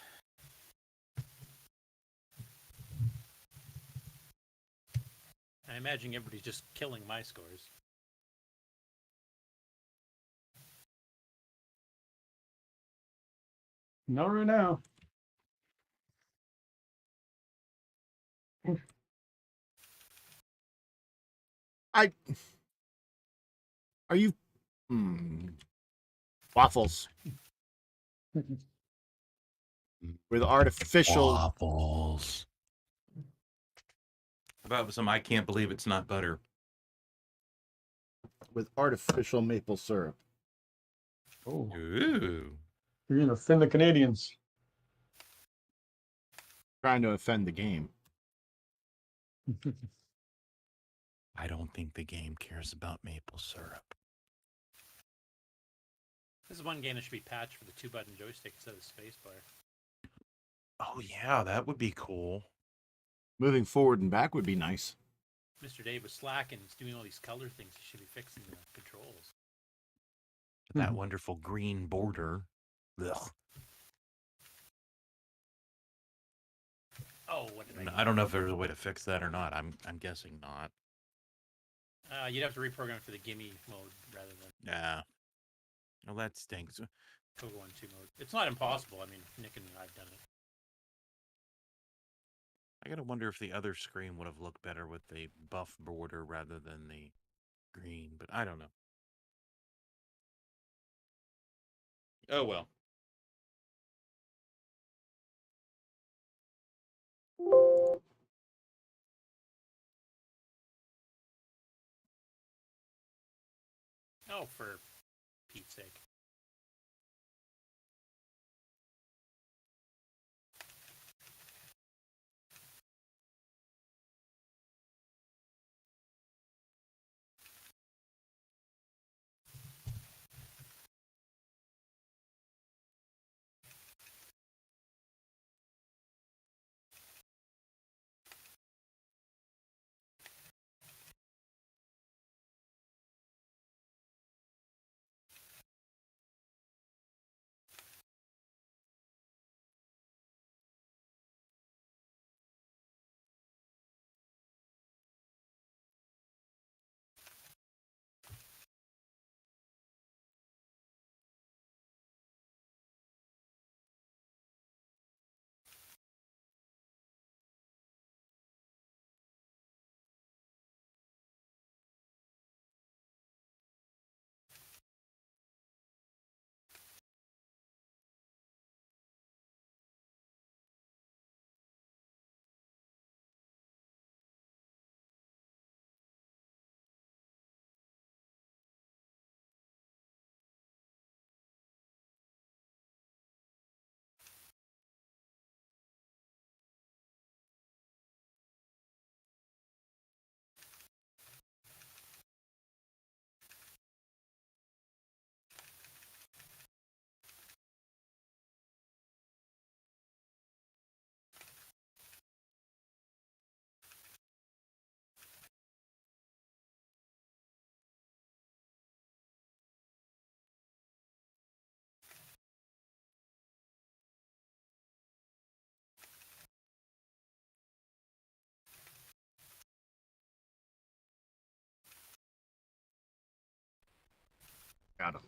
I imagine everybody's just killing my scores. Not right now. Are you waffles with artificial Waffles. About some I can't believe it's not butter. with artificial maple syrup? Oh, Ooh. you're gonna offend the Canadians. Trying to offend the game. I don't think the game cares about maple syrup. This is one game that should be patched for the 2-button joystick instead of the spacebar. Oh yeah, that would be cool. Moving forward and back would be nice. Mr. Dave was slacking. He's doing all these color things. He should be fixing the controls. That wonderful green border. Ugh. Oh, what did I don't know if there's a way to fix that or not. I'm guessing not. You'd have to reprogram it for the gimme mode rather than Yeah. Well, that stinks. CoCo 1 2 mode. It's not impossible. I mean, Nick and I've done it. I gotta wonder if the other screen would have looked better with the buff border rather than the green, but I don't know. Oh well. Oh, for Pete's sake. Got him.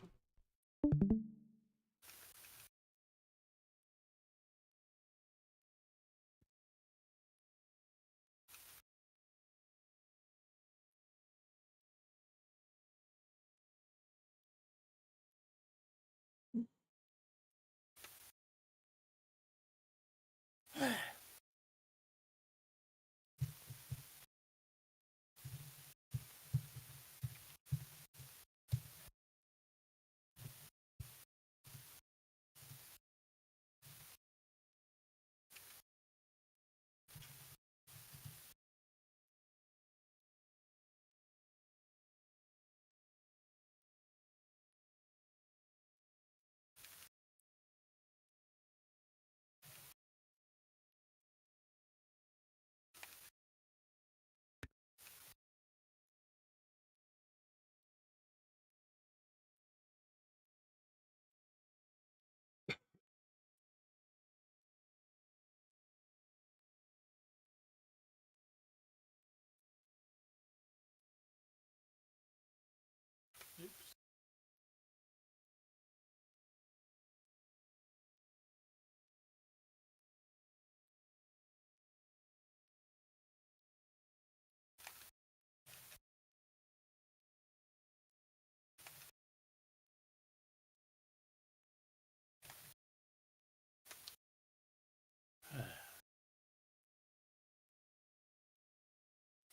Oops.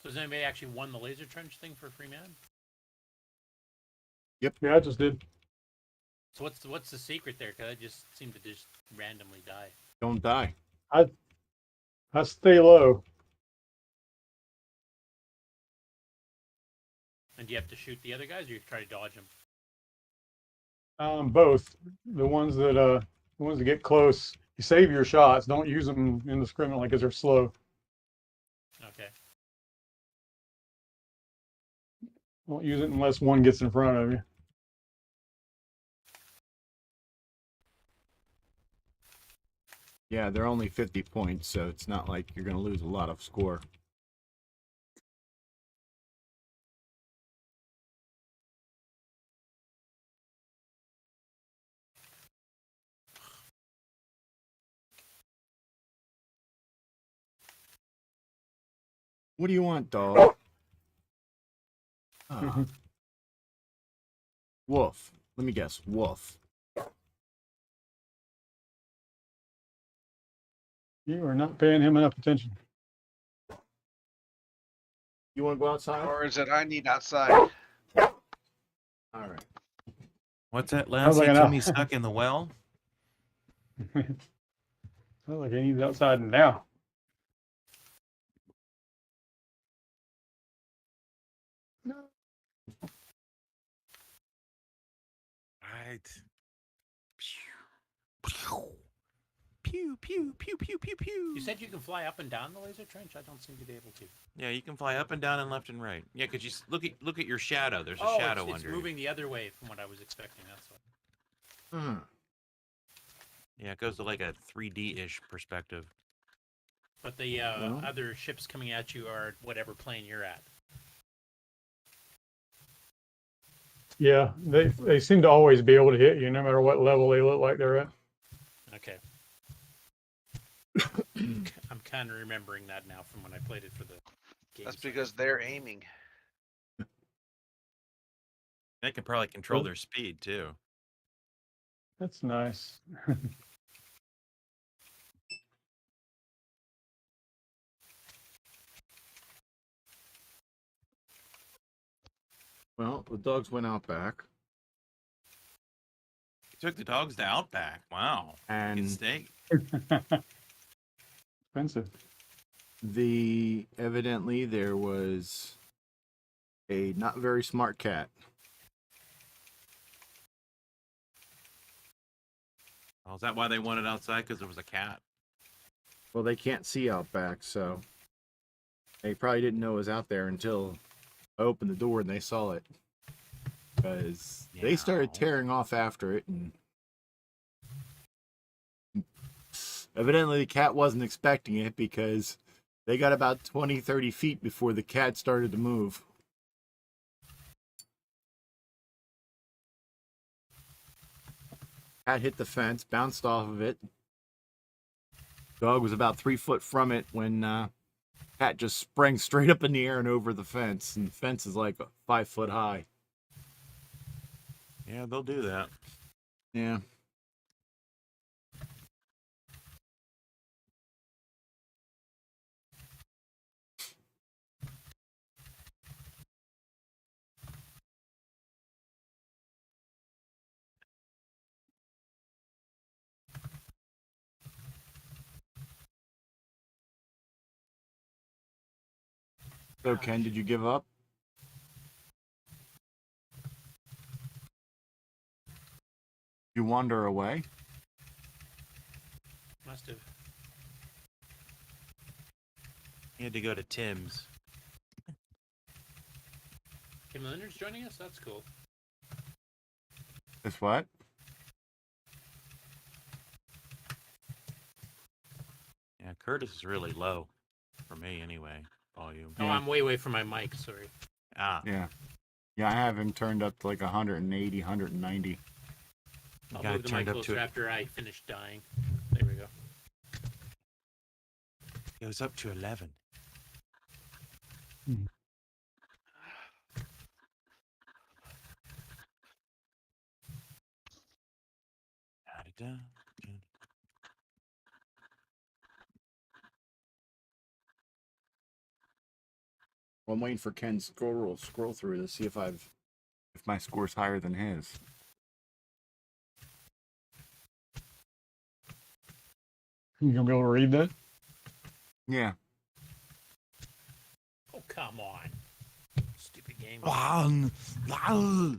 So has anybody actually won the laser trench thing for free man? Yeah, I just did. So what's the secret there? Because I just seem to just randomly die. Don't die. I stay low. And do you have to shoot the other guys, or you try to dodge them? Both. The ones that get close, you save your shots. Don't use them indiscriminately because they're slow. Okay. Don't use it unless one gets in front of you. Yeah, they're only 50 points, so it's not like you're going to lose a lot of score. What do you want, dog? Ah. Wolf. Let me guess. Wolf. You are not paying him enough attention. You want to go outside? Or is it I need outside? All right. What's that, Sounds Lassie? like an Timmy owl. stuck in the well? Sounds like he needs outside now. Right. Pew, pew, pew, pew, pew, pew. You said you can fly up and down the laser trench. I don't seem to be able to. Yeah, you can fly up and down and left and right. Yeah, because you look at your shadow. There's a shadow it's under moving the other way from what I was expecting. That's why. Hmm. Yeah, it goes to like a 3D-ish perspective. But the Well. other ships coming at you are whatever plane you're at. Yeah, they seem to always be able to hit you no matter what level they look like they're at. Okay. I'm kind of remembering that now from when I played it for the game. That's because they're aiming. They can probably control their speed too. That's nice. Well, the dogs went out back. Took the dogs to Outback. Wow. And Good steak. Expensive. Evidently there was a not very smart cat. Oh, is that why they wanted outside? Because there was a cat? Well, they can't see out back, so they probably didn't know it was out there until I opened the door and they saw it. Because they started tearing off after it, and evidently the cat wasn't expecting it because they got about 20, 30 feet before the cat started to move. Cat hit the fence, bounced off of it. Dog was about 3 foot from it when Cat just sprang straight up in the air and over the fence. And the fence is like 5 foot high. Yeah, they'll do that. Yeah. So, Ken, did you give up? You wander away? Must have. He had to go to Tim's. Kim Leonard's joining us? That's cool. This what? Yeah, Curtis is really low. For me, anyway. Volume. Oh, I'm way away from my mic. Sorry. Ah. Yeah. Yeah, I have him turned up to like 180, 190. I'll Got move it the mic turned up closer to after I finish dying. There we go. Goes up to 11. Da-da-da. Well, I'm waiting for Ken's scroll through to see if my score's higher than his. You gonna be able to read that? Yeah. Oh, come on. Stupid game. Wow. I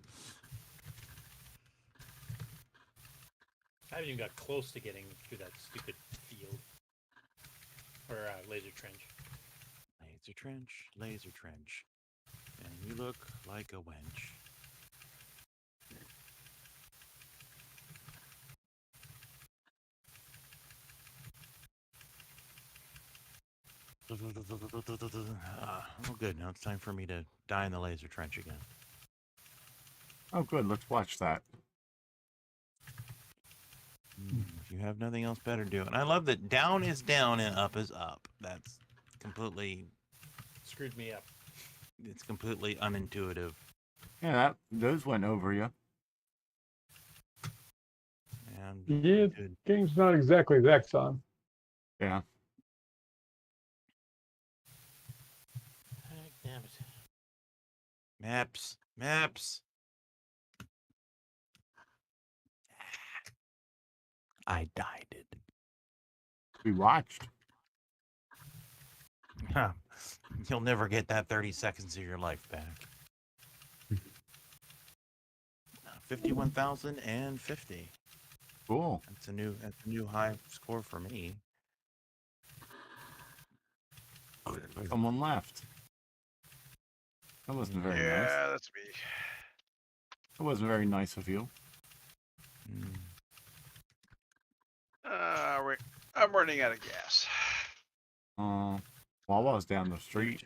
haven't even got close to getting through that stupid field. Or laser trench. Laser trench, laser trench. And you look like a wench. Oh, good. Now it's time for me to die in the laser trench again. Oh, good. Let's watch that. If you have nothing else better to do. And I love that down is down and up is up. That's completely... Screwed me up. It's completely unintuitive. Yeah, those went over you. And Yeah, good. game's not exactly Zaxxon. Yeah. Heck, damn it. Maps. Maps. I died it. We watched. You'll never get that 30 seconds of your life back. 51,050. Cool. That's a new high score for me. Someone left. That wasn't very nice. Yeah, that's me. That wasn't very nice of you. I'm running out of gas. Wawa's down the street.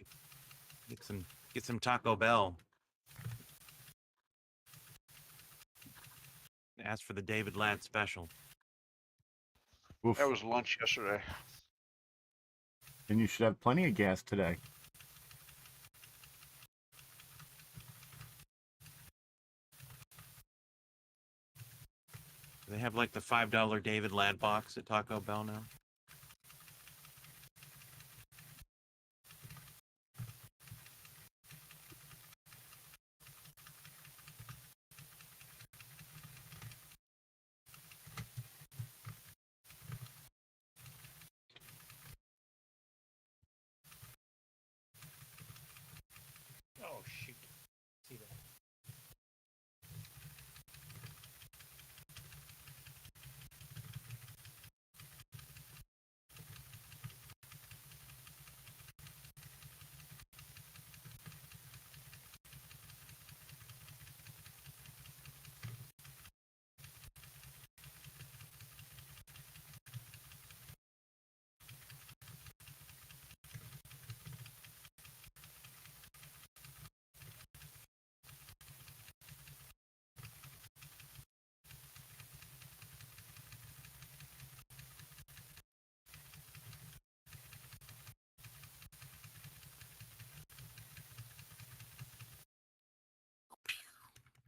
Get some Taco Bell. Ask for the David Ladd special. Oof. That was lunch yesterday. Then you should have plenty of gas today. Do they have like the $5 David Ladd box at Taco Bell now? Oh, shoot. See that.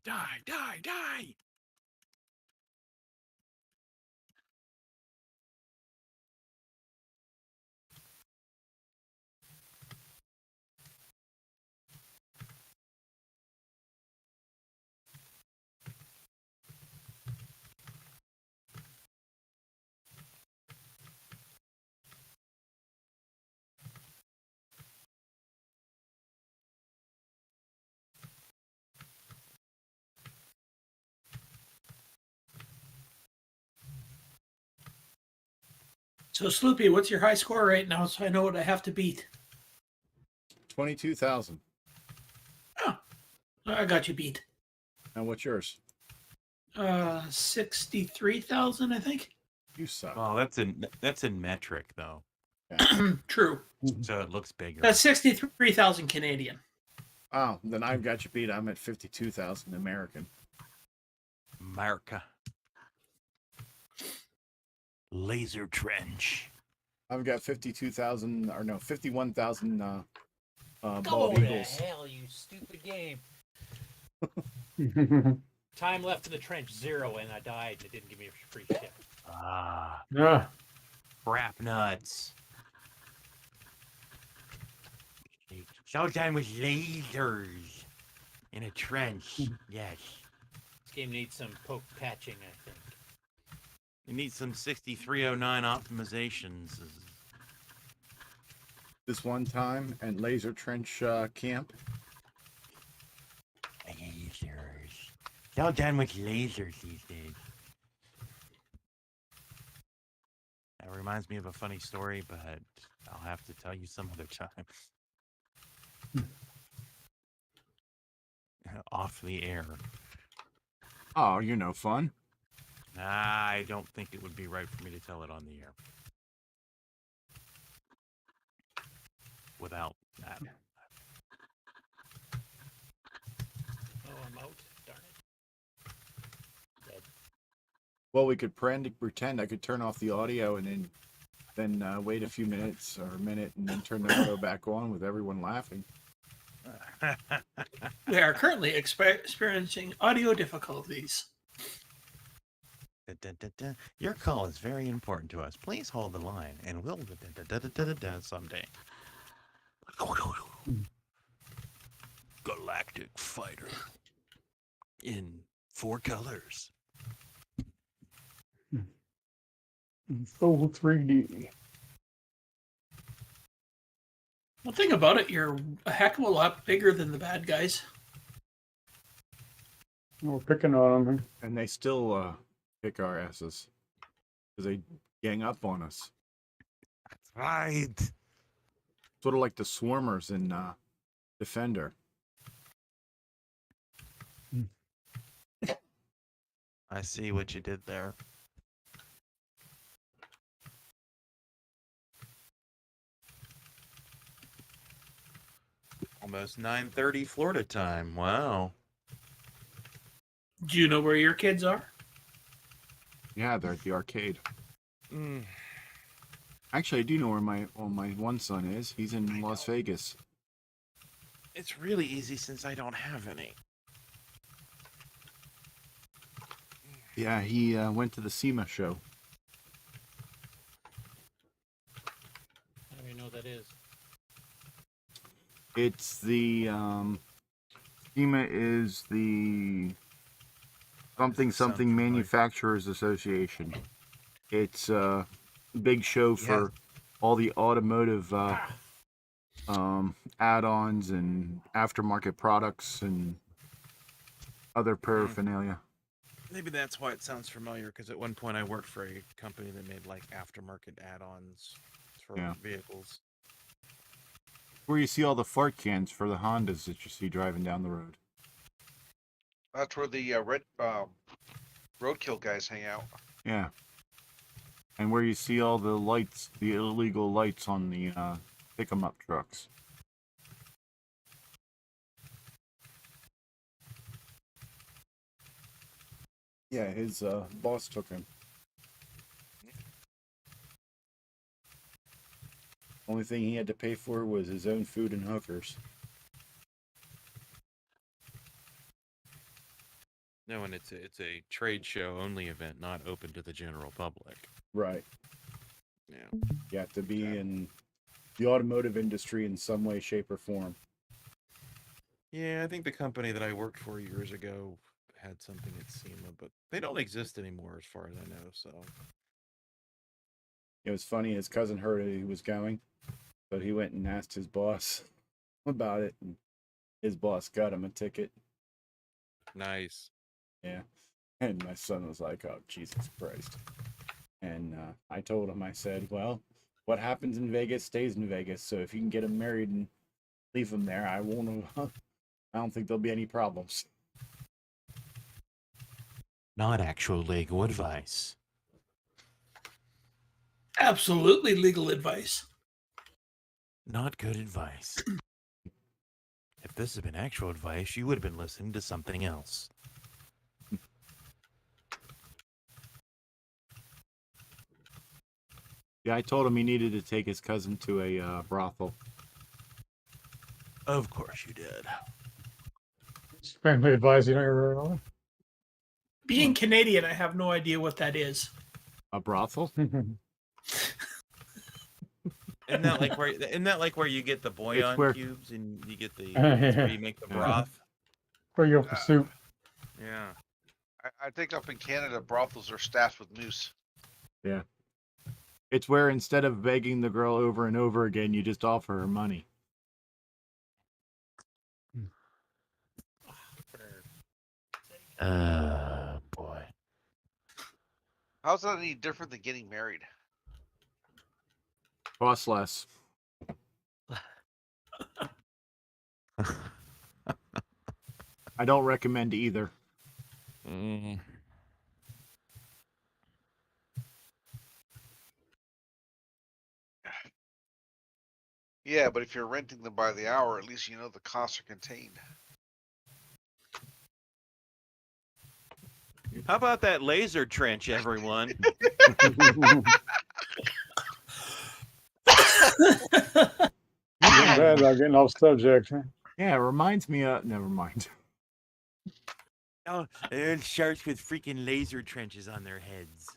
Die, die, die! So, Sloopy, what's your high score right now so I know what I have to beat? 22,000. Oh, I got you beat. And what's yours? 63,000, I think. You suck. Oh, that's in metric though, True. so it looks bigger. That's 63,000 Canadian. Oh, then I've got you beat. I'm at 52,000 American. America. Laser trench. I've got 52,000, or no, 51,000 Go bald to eagles. hell, you stupid game. Time left in the trench 0, and I died. And it didn't give me a free ship. Ah, Yeah. crap nuts. Showtime with lasers in a trench. Yes. This game needs some poke patching, I think. You need some 6309 optimizations. This one time at Laser Trench Camp. Lasers. All done with lasers these days. That reminds me of a funny story, but I'll have to tell you some other time. Off the air. Oh, you're no fun. I don't think it would be right for me to tell it on the air. Without that. Oh, I'm out. Darn it. Dead. Well, we could pretend I could turn off the audio and then wait a few minutes or a minute and then turn the audio back on with everyone laughing. We are currently experiencing audio difficulties. Your call is very important to us. Please hold the line, and we'll someday. Galactic Fighter in 4 colors. Full 3D. Well, think about it. You're a heck of a lot bigger than the bad guys. We're picking on them. And they still kick our asses because they gang up on us. That's right. Sort of like the swarmers in Defender. I see what you did there. Almost 9:30 Florida time. Wow. Do you know where your kids are? Yeah, they're at the arcade. Mm. Actually, I do know where my one son is. He's in Las Vegas. It's really easy since I don't have any. Yeah, he went to the SEMA show. I don't even know what that is. It's the SEMA is the something Manufacturers Association. It's a big show for all the automotive add-ons and aftermarket products and other paraphernalia. Maybe that's why it sounds familiar, because at one point I worked for a company that made like aftermarket add-ons for vehicles. Where you see all the fart cans for the Hondas that you see driving down the road. That's where the red roadkill guys hang out. Yeah. And where you see all the lights, the illegal lights on the pick-em-up trucks. Yeah, his boss took him. Only thing he had to pay for was his own food and hookers. No, and it's a trade show only event, not open to the general public. Right. Yeah. You have to be in the automotive industry in some way, shape, or form. Yeah, I think the company that I worked for years ago had something at SEMA, but they don't exist anymore as far as I know, so. It was funny, his cousin heard he was going, so he went and asked his boss about it, and his boss got him a ticket. Nice. Yeah. And my son was like, oh, Jesus Christ. And I told him, I said, well, what happens in Vegas stays in Vegas. So if you can get him married and leave him there, I won't, I don't think there'll be any problems. Not actual legal advice. Absolutely legal advice. Not good advice. If this had been actual advice, you would have been listening to something else. Yeah, I told him he needed to take his cousin to a brothel. Of course you did. Family advice, you don't ever know. Being Canadian, I have no idea what that is. A brothel? Isn't that like where you get the bouillon where- cubes and you get the Yeah. where you make the broth? Where you go for soup. Yeah. I think up in Canada, brothels are staffed with moose. Yeah. It's where instead of begging the girl over and over again, you just offer her money. Boy. How's that any different than getting married? Cost less. I don't recommend either. Mm. Yeah, but if you're renting them by the hour, at least you know the costs are contained. How about that laser trench, everyone? Bad about getting off subject. Huh? Yeah, it reminds me of... Never mind. Oh, and sharks with freaking laser trenches on their heads.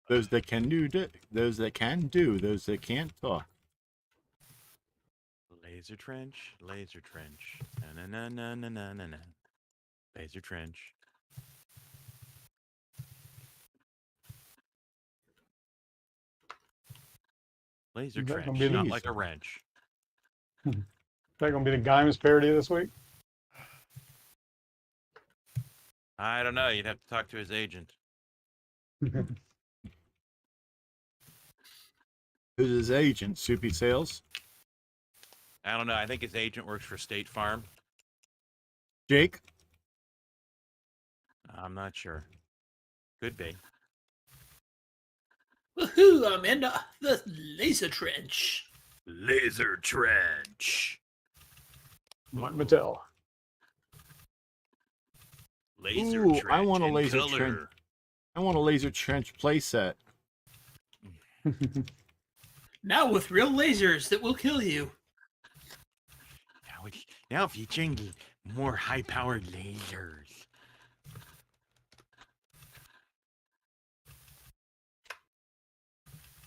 Those that can do, those that can do, those that can't talk. Laser trench, laser trench. Na na na na na na na. Laser trench. Laser Is that trench, gonna be not these? like a wrench. Is that going to be the Gaiman's parody this week? I don't know. You'd have to talk to his agent. Who's his agent? Soupy Sales? I don't know. I think his agent works for State Farm. Jake? I'm not sure. Could be. Woohoo! I'm in the laser trench. Laser trench. Mike Mattel. Laser Ooh, trench. I want a in laser color. trench. I want a laser trench playset. Now with real lasers that will kill you. Now featuring more high-powered lasers.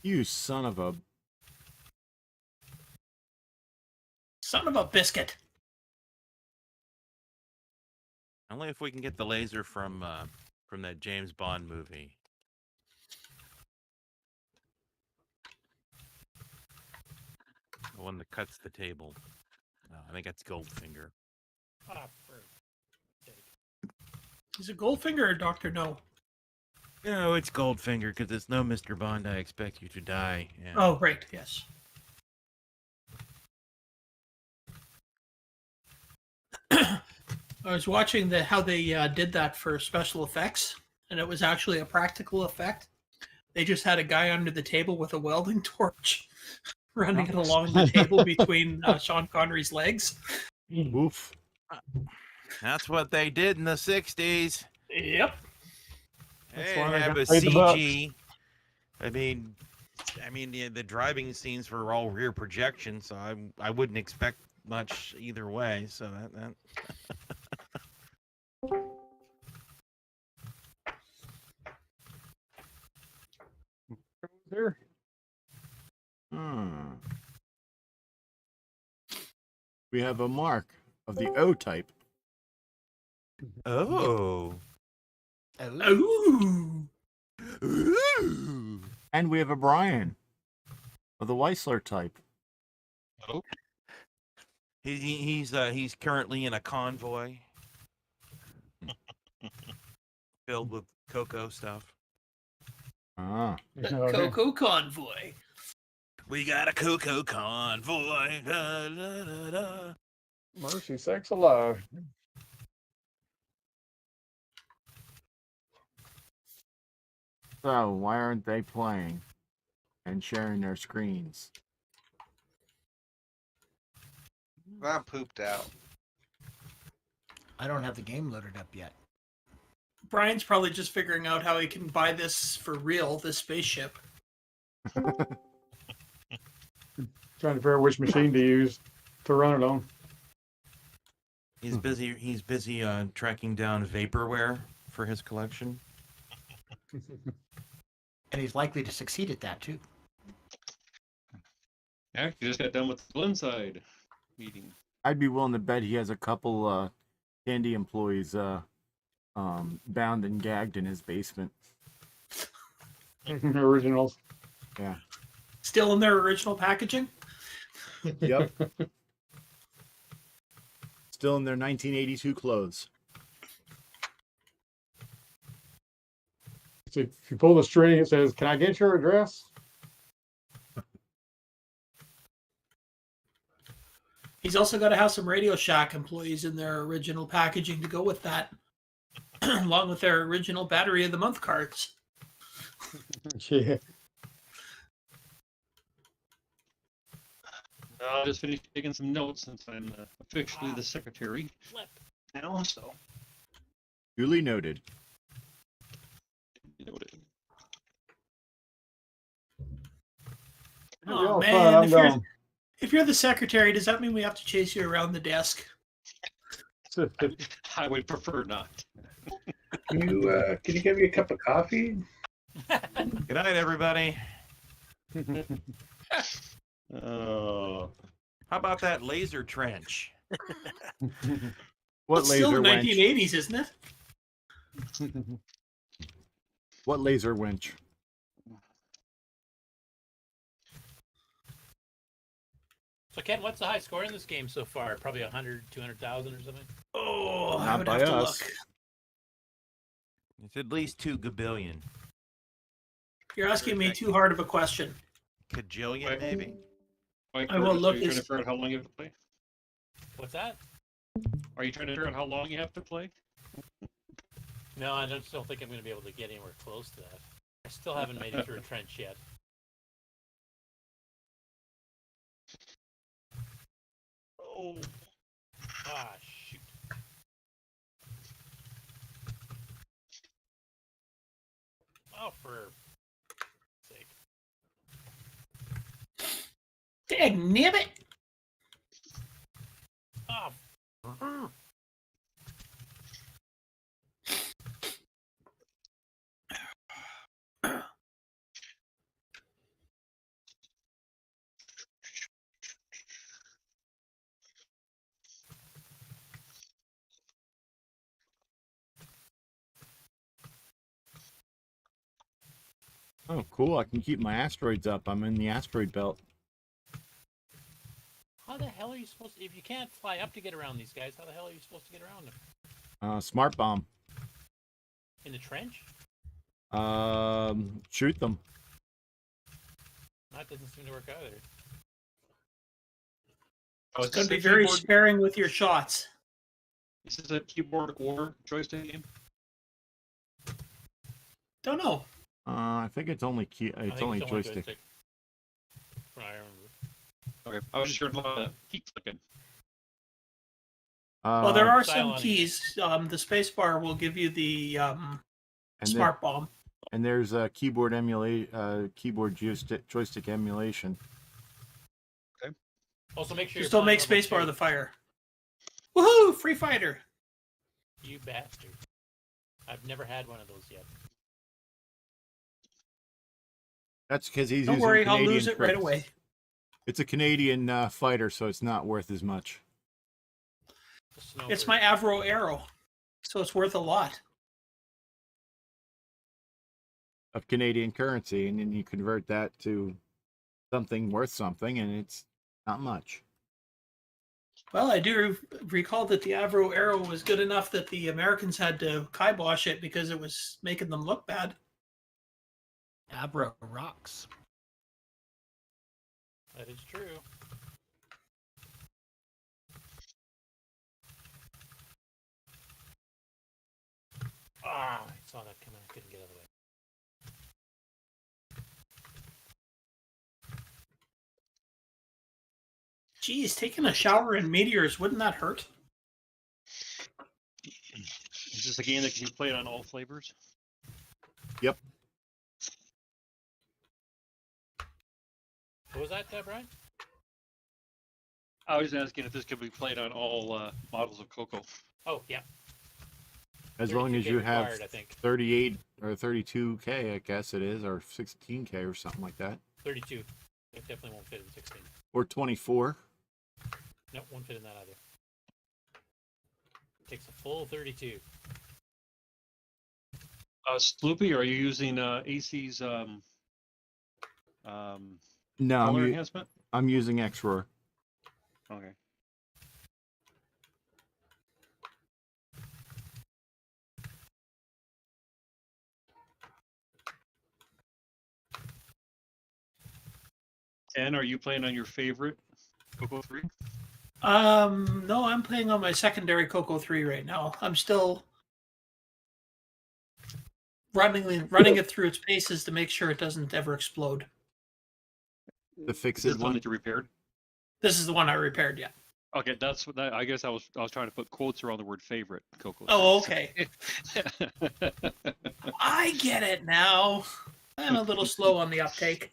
You son of a... Son of a biscuit. Only if we can get the laser from that James Bond movie. The one that cuts the table. I think that's Goldfinger. Is it Goldfinger or Dr. No? No, it's Goldfinger because it's no Mr. Bond. I expect you to die. Yeah. Oh, right, yes. I was watching how they did that for special effects, and it was actually a practical effect. They just had a guy under the table with a welding torch running it along the table between Sean Connery's legs. Oof. That's what they did in the 60s. Yep. That's Hey, why they have got a paid the bucks. CG. I mean, I mean, the driving scenes were all rear projection, so I wouldn't expect much either way. So that There. Hmm. We have a mark of the O type. oh. Ooh. Ooh. And we have a Brian of the Weissler type. Oh, He's currently in a convoy filled with CoCo stuff. Ah. The Okay. CoCo convoy. We got a CoCo convoy. Da, da, da, da. Mercy sakes alive. So, why aren't they playing and sharing their screens? I'm pooped out. I don't have the game loaded up yet. Brian's probably just figuring out how he can buy this for real, this spaceship. Trying to figure out which machine to use to run it on. He's busy. He's busy tracking down vaporware for his collection. And he's likely to succeed at that too. yeah, you just got done with the Glenside meeting. I'd be willing to bet he has a couple candy employees bound and gagged in his basement. Originals. Yeah. Still in their original packaging? Yep. Still in their 1982 clothes. So if you pull the string, it says, "Can I get your address?" He's also got to have some Radio Shack employees in their original packaging to go with that, along with their original Battery of the Month cards. Yeah. I just finished taking some notes since I'm officially the secretary now, so Duly noted. noted. You're Oh all man, fine, I'm gone. if you're the secretary, does that mean we have to chase you around the desk? I would prefer not. Can you get me a cup of coffee? Good night, everybody. Oh, How about that laser trench? What It's still laser the winch? 1980s, isn't it? What laser winch? So, Ken, what's the high score in this game so far? Probably 100, 200,000 or something? Oh, I Not would by have to us. look. It's at least 2 gabillion. You're asking me too hard of a question. Cajillion, maybe? Mike, I will Curtis, look Are you trying this- to figure out how long you have to play? What's that? Are you trying to figure out how long you have to play? No, I don't still think I'm going to be able to get anywhere close to that. I still haven't made it through a trench yet. Oh. Ah, shoot. Oh, for sake. Dang, nabbit! Oh. Oh, cool. I can keep my asteroids up. I'm in the asteroid belt. How the hell are you supposed to, if you can't fly up to get around these guys, how the hell are you supposed to get around them? Smart bomb. In the trench? Shoot them. That doesn't seem to work either. Oh, It's is going this to be a very keyboard- sparing with your shots. Is this a keyboard or joystick game? Don't know. I think it's only key. I It's think only it's joystick. From what I remember. Okay, I was just hearing a lot of keep clicking. Well, there are Style some on it. keys. The space bar will give you the and smart bomb. And there's a keyboard joystick emulation. Also, make sure Just you're don't make playing level spacebar 2. the fire. Woohoo! Free fighter. You bastard. I've never had one of those yet. That's because he's Don't using worry, I'll Canadian lose it right credits. away. It's a Canadian fighter, so it's not worth as much. It's my Avro Arrow, so it's worth a lot. Of Canadian currency, and then you convert that to something worth something, and it's not much. Well, I do recall that the Avro Arrow was good enough that the Americans had to kibosh it because it was making them look bad. Abra rocks. That is true. Ah, I saw that coming. I couldn't get out of the way. Geez, taking a shower in meteors, wouldn't that hurt? Is this a game that can be played on all flavors? Yep. What was that, Brian? I was asking if this could be played on all models of CoCo. Oh, yeah. As long as 32K you have required, I think. 38 or 32K, I guess it is, or 16K or something like that. 32. It definitely won't fit in 16. Or 24. Nope, won't fit in that either. It takes a full 32. Sloopy, are you using AC's No, color enhancement? I'm using X-Roar. Okay. And are you playing on your favorite CoCo 3? No, I'm playing on my secondary CoCo 3 right now. I'm still running it through its paces to make sure it doesn't ever explode. The fixed Is this one that you repaired? This is the one I repaired, yeah. Okay, that's what I guess I was trying to put quotes around the word favorite CoCo. Oh, okay. I get it now. I'm a little slow on the uptake.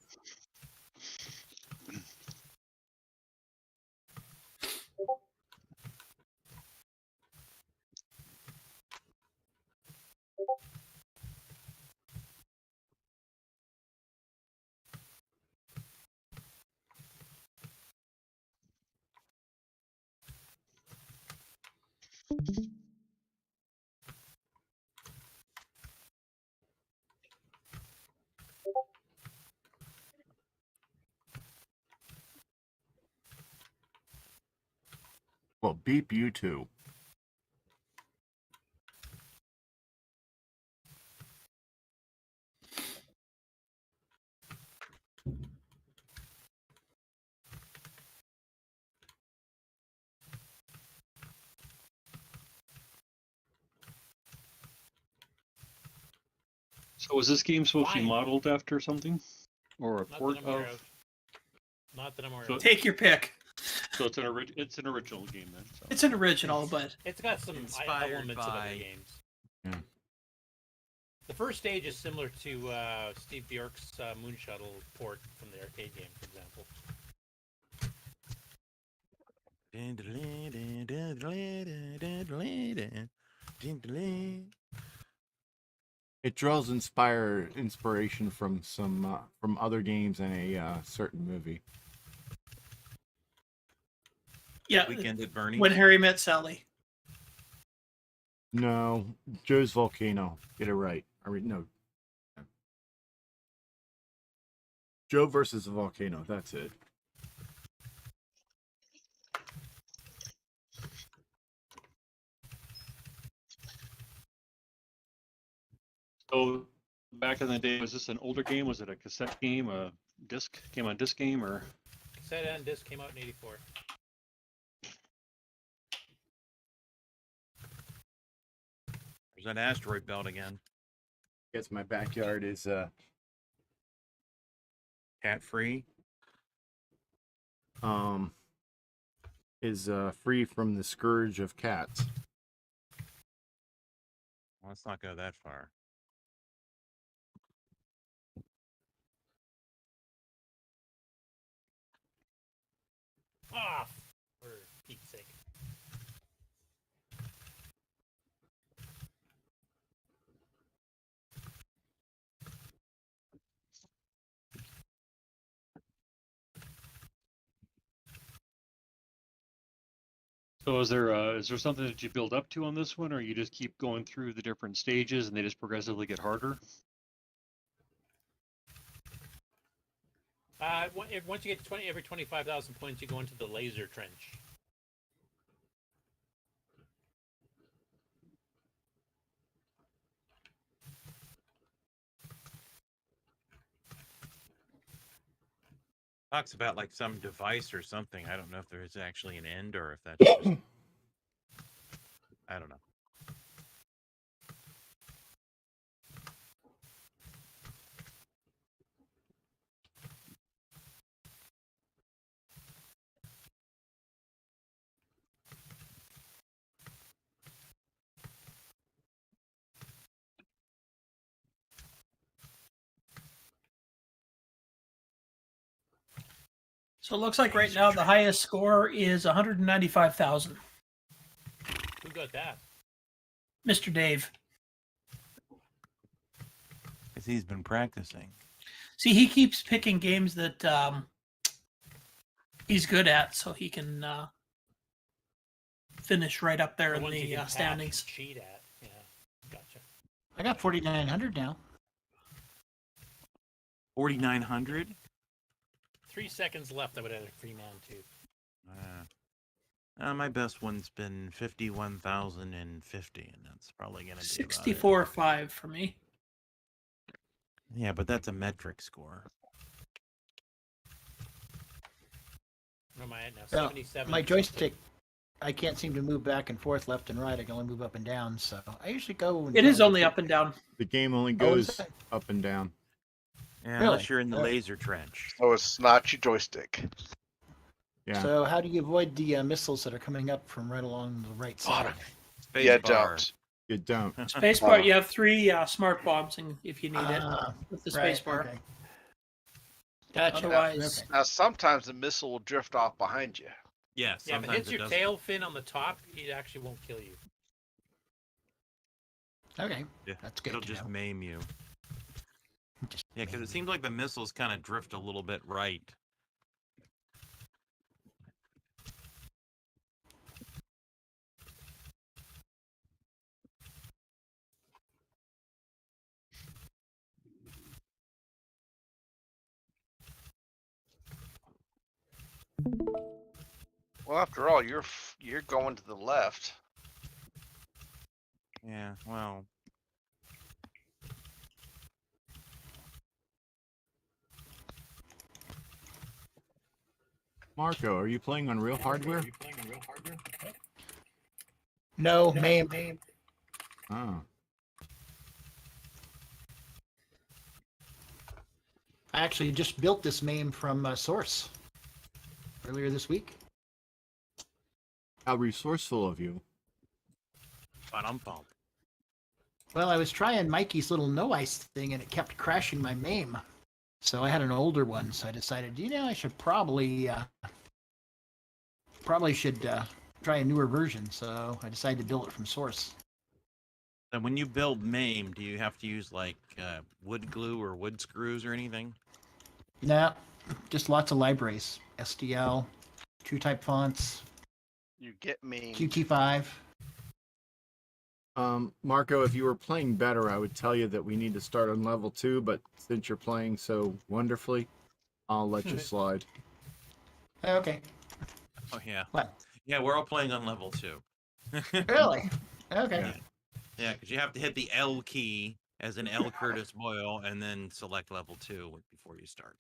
Well, beep you too. So is this game supposed to be modeled after something? Or a Not port that I'm aware of? of. Not that I'm aware So- of. Take your pick. So it's an original game then. So. It's an original, but It's got some Inspired elements of other by- games. Yeah. The first stage is similar to Steve Bjork's Moon Shuttle port from the arcade game, for example. It draws inspiration from some from other games and a certain movie. yeah, Weekend at Bernie's. When Harry Met Sally. No, Joe's Volcano. Get it right. No. Joe versus the volcano. That's it. So back in the day, was this an older game? Was it a cassette game, a disc? Came on disc game or? Cassette and disc came out in '84. There's that asteroid belt again. Guess my backyard is Cat free. is free from the scourge of cats. Well, let's not go that far. Ah, for Pete's sake. So is there something that you build up to on this one, or you just keep going through the different stages and they just progressively get harder? Once you get to every 25,000 points, you go into the laser trench. Talks about like some device or something. I don't know if there is actually an end or if that's just. I don't know. So it looks like right now the highest score is 195,000. Who got that? Mr. Dave. Because he's been practicing. See, he keeps picking games that he's good at, so he can finish right up there in the standings. Cheat at. Yeah, gotcha. I got 4,900 now. 4,900. 3 seconds left. I would have a free man too. My best one's been 51,050, and that's probably going to be 64.5 for me. Yeah, but that's a metric score. What am I at now? Well, 77. my joystick, I can't seem to move back and forth, left and right. I can only move up and down. So I usually go. It is only up and down. The game only Oh, is goes that? up and down. Yeah, Really? unless you're in the laser trench. So it's not your joystick. Yeah. So how do you avoid the missiles that are coming up from right along the right side? Space Yeah, bar. don't. You don't. Spacebar, you have 3 smart bombs if you need it with the Right, spacebar. okay. Gotcha. Otherwise, Okay. Now sometimes the missile will drift off behind you. Yeah, Yeah, if it sometimes hits it your does. tail fin on the top, it actually won't kill you. Okay. Yeah, That's good it'll to just know. maim you. Just Yeah, because it maybe. seems like the missiles kind of drift a little bit right. Well, after all, you're going to the left. Yeah, well. Marco, are you playing on real hardware? No, MAME. Oh. I actually just built this MAME from Source earlier this week. How resourceful of you. Ba-dum-bum. Well, I was trying Mikey's little no ice thing, and it kept crashing my MAME. So I had an older one, so I decided, I should probably try a newer version. So I decided to build it from Source. And when you build MAME, do you have to use like wood glue or wood screws or anything? No, just lots of libraries. STL, TrueType fonts, You get me. Qt5. Marco, if you were playing better, I would tell you that we need to start on level 2, but since you're playing so wonderfully, I'll let you slide. Okay. Oh yeah. What? Yeah, we're all playing on level 2. Really? Okay. Yeah. Yeah, because you have to hit the L key as an L Curtis Boyle and then select level 2 before you start.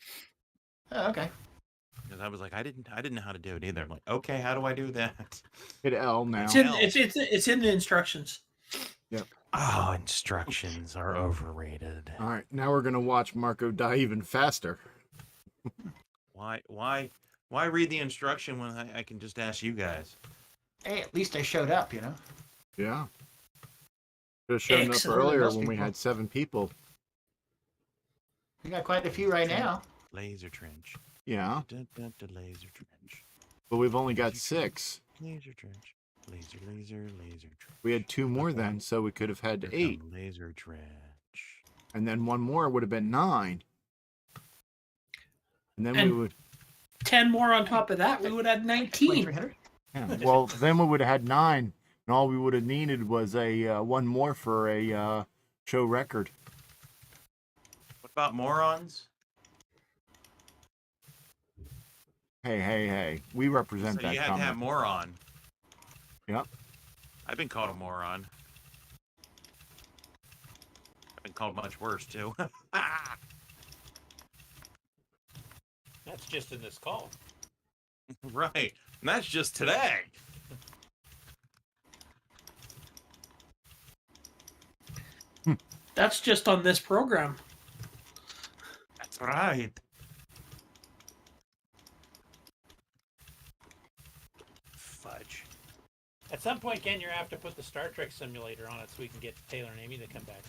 Oh, okay. Because I was like, I didn't know how to do it either. I'm like, okay, how do I do that? Hit L now. it's in the instructions. Yep. Oh, instructions are overrated. All right, now we're gonna watch Marco die even faster. Why read the instruction when I can just ask you guys? Hey, at least I showed up, Yeah. Should have shown up Excellent. earlier Most when we people- had 7 people. We got quite a few right now. Laser trench. Yeah. Laser trench. But we've only got 6. Laser trench. Laser trench. We had 2 more then, so we could have had 8. Laser trench. And then 1 more would have been 9. And then we And- would... 10 more on top of that, we would have 19. 300? Yeah, well, then we would have had 9. And all we would have needed was a 1 more for a show record. What about morons? Hey. We represent So that you had to comment. have moron. Yep. I've been called a moron. I've been called much worse, too. That's just in this call. Right. And that's just today. That's just on this program. That's right. Fudge. At some point, Ken, you're gonna have to put the Star Trek simulator on it so we can get Taylor and Amy to come back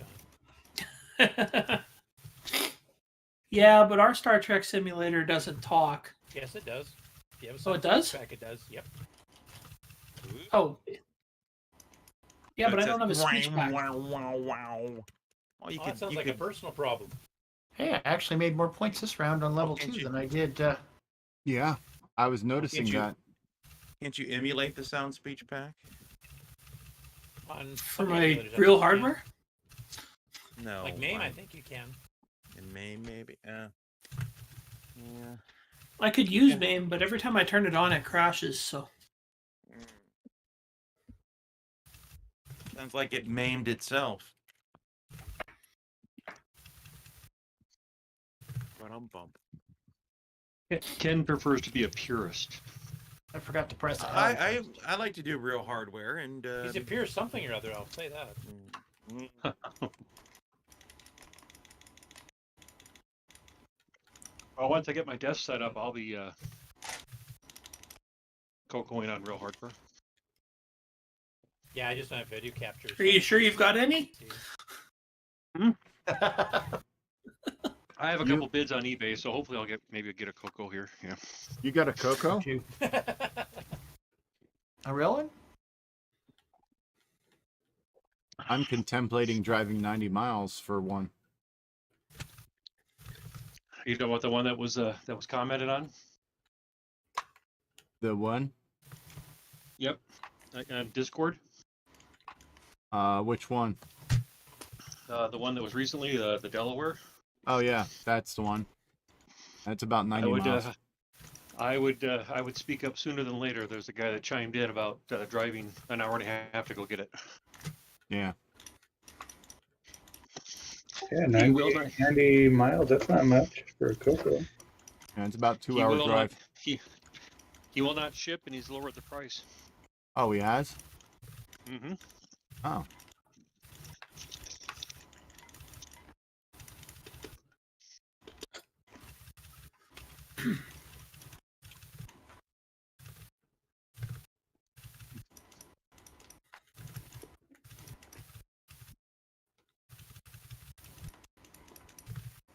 on. Yeah, but our Star Trek simulator doesn't talk. Yes, it does. If you have a Oh, it does? Back, it does. Yep. Oh. Yeah, but I It don't have a says, speech back. Wow. Oh, you Oh, could, that sounds you like could, a personal problem. Hey, I actually made more points this round on level can't 2 you- than I did. Yeah, I was noticing Can't you- that. Can't you emulate the sound speech pack? On For some my emulators, I think real you can. hardware? No. Like MAME, I on- think you can. In May, maybe. Yeah. I could use Yeah. MAME, but every time I turn it on, it crashes, so. Sounds like it maimed itself. Bump. Ken prefers to be a purist. I forgot to press L. I like to do real hardware, and He's a pure something or other, I'll say that. Well, once I get my desk set up, I'll be CoCoing on real hardware. Yeah, I just don't have video capture. Are you sure you've got any? I have a couple bids on eBay, so hopefully I'll maybe get a CoCo here. Yeah. You got a CoCo? A real one? I'm contemplating driving 90 miles for one. You know what, the one that was commented on? The one? Yep. Discord. Which one? The one that was recently the Delaware. Oh yeah, that's the one. That's about 90 miles. I would speak up sooner than later. There's a guy that chimed in about driving an hour and a half to go get it. Yeah. Yeah, He will 90 miles, that's not much for a CoCo. Yeah, it's about 2 He hour will drive. not, he will not ship, and he's lowered the price. Oh, he has? Mm-hmm. Oh.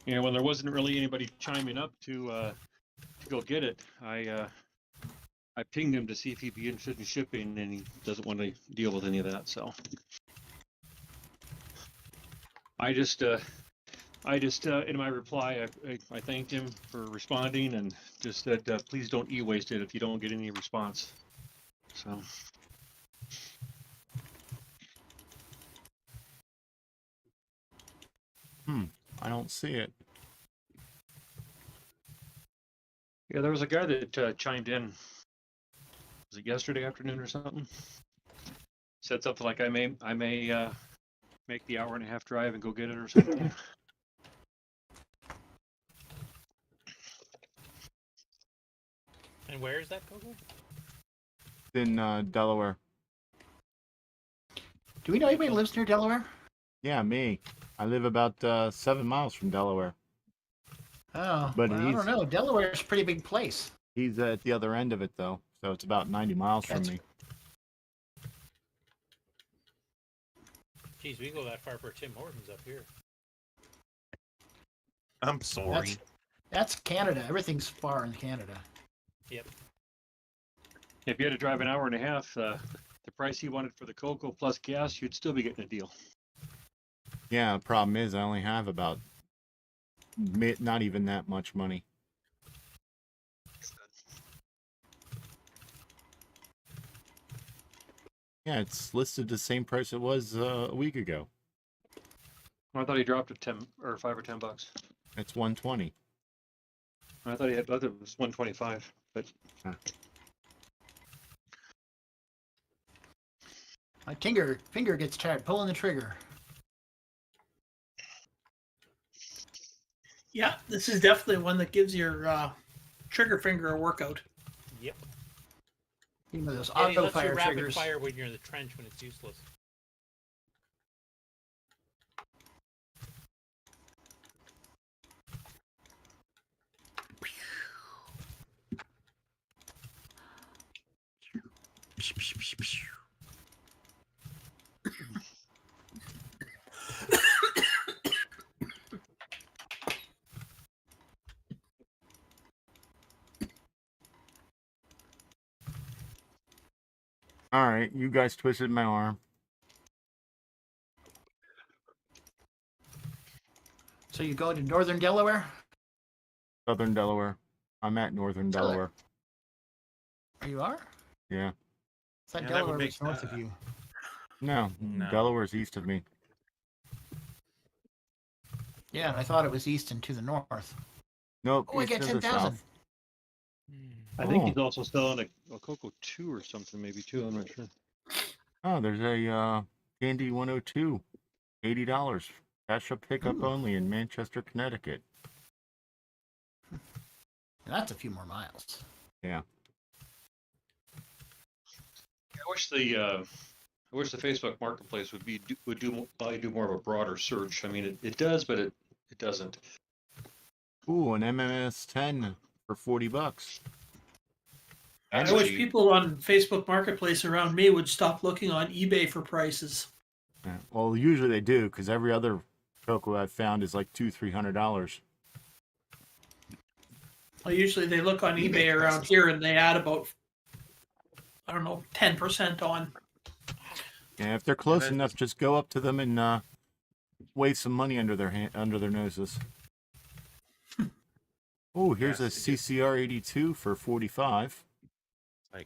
Yeah, when there wasn't really anybody chiming up to go get it, I pinged him to see if he'd be interested in shipping, and he doesn't want to deal with any of that. So I just in my reply, I thanked him for responding and just said, please don't e-waste it if you don't get any response. So. I don't see it. Yeah, there was a guy that chimed in. Was it yesterday afternoon or something? Said something like, "I may make the hour and a half drive and go get it or something." And where is that, CoCo? In Delaware. Do we know anybody who lives near Delaware? Yeah, me. I live about 7 miles from Delaware. Oh, But well, I don't know. Delaware's a pretty big place. He's at the other end of it, though. So it's about 90 miles from me. Geez, we go that far for Tim Hortons up here. I'm sorry. That's Canada. Everything's far in Canada. Yep. If you had to drive an hour and a half, the price he wanted for the CoCo plus gas, you'd still be getting a deal. Yeah, the problem is I only have about not even that much money. Yeah, it's listed the same price it was a week ago. I thought he dropped it 10 or $5 or $10. It's 120. I thought it was 125, but My finger gets tired pulling the trigger. Yeah, this is definitely one that gives your trigger finger a workout. Yep. You know those Yeah, he auto lets you fire rapid triggers. fire when you're in the trench when it's useless. All right, you guys twisted my arm. So you go to northern Delaware? Southern Delaware. I'm at Northern Delaware. You are? Yeah. I thought Yeah, that would Delaware make was north of you. No, No. Delaware's east of me. Yeah, I thought it was east and to the north. Nope. Oh, I east get of the 10,000. south. I think Oh. he's also selling a CoCo 2 or something, maybe 2. I'm not sure. Oh, there's a Candy 102, $80. Cash up pickup Ooh. only in Manchester, Connecticut. That's a few more miles. Yeah. I wish the Facebook Marketplace would do more of a broader search. I mean, it does, but it doesn't. Ooh, an MMS 10 for $40. I wish people on Facebook Marketplace around me would stop looking on eBay for prices. Yeah. Well, usually they do, because every other CoCo I've found is like $200-300. Well, usually they look on eBay around here and they add about, I don't know, 10% on. Yeah, if they're close enough, just go up to them and wave some money under their noses. Oh, here's a CCR 82 for $45. Like,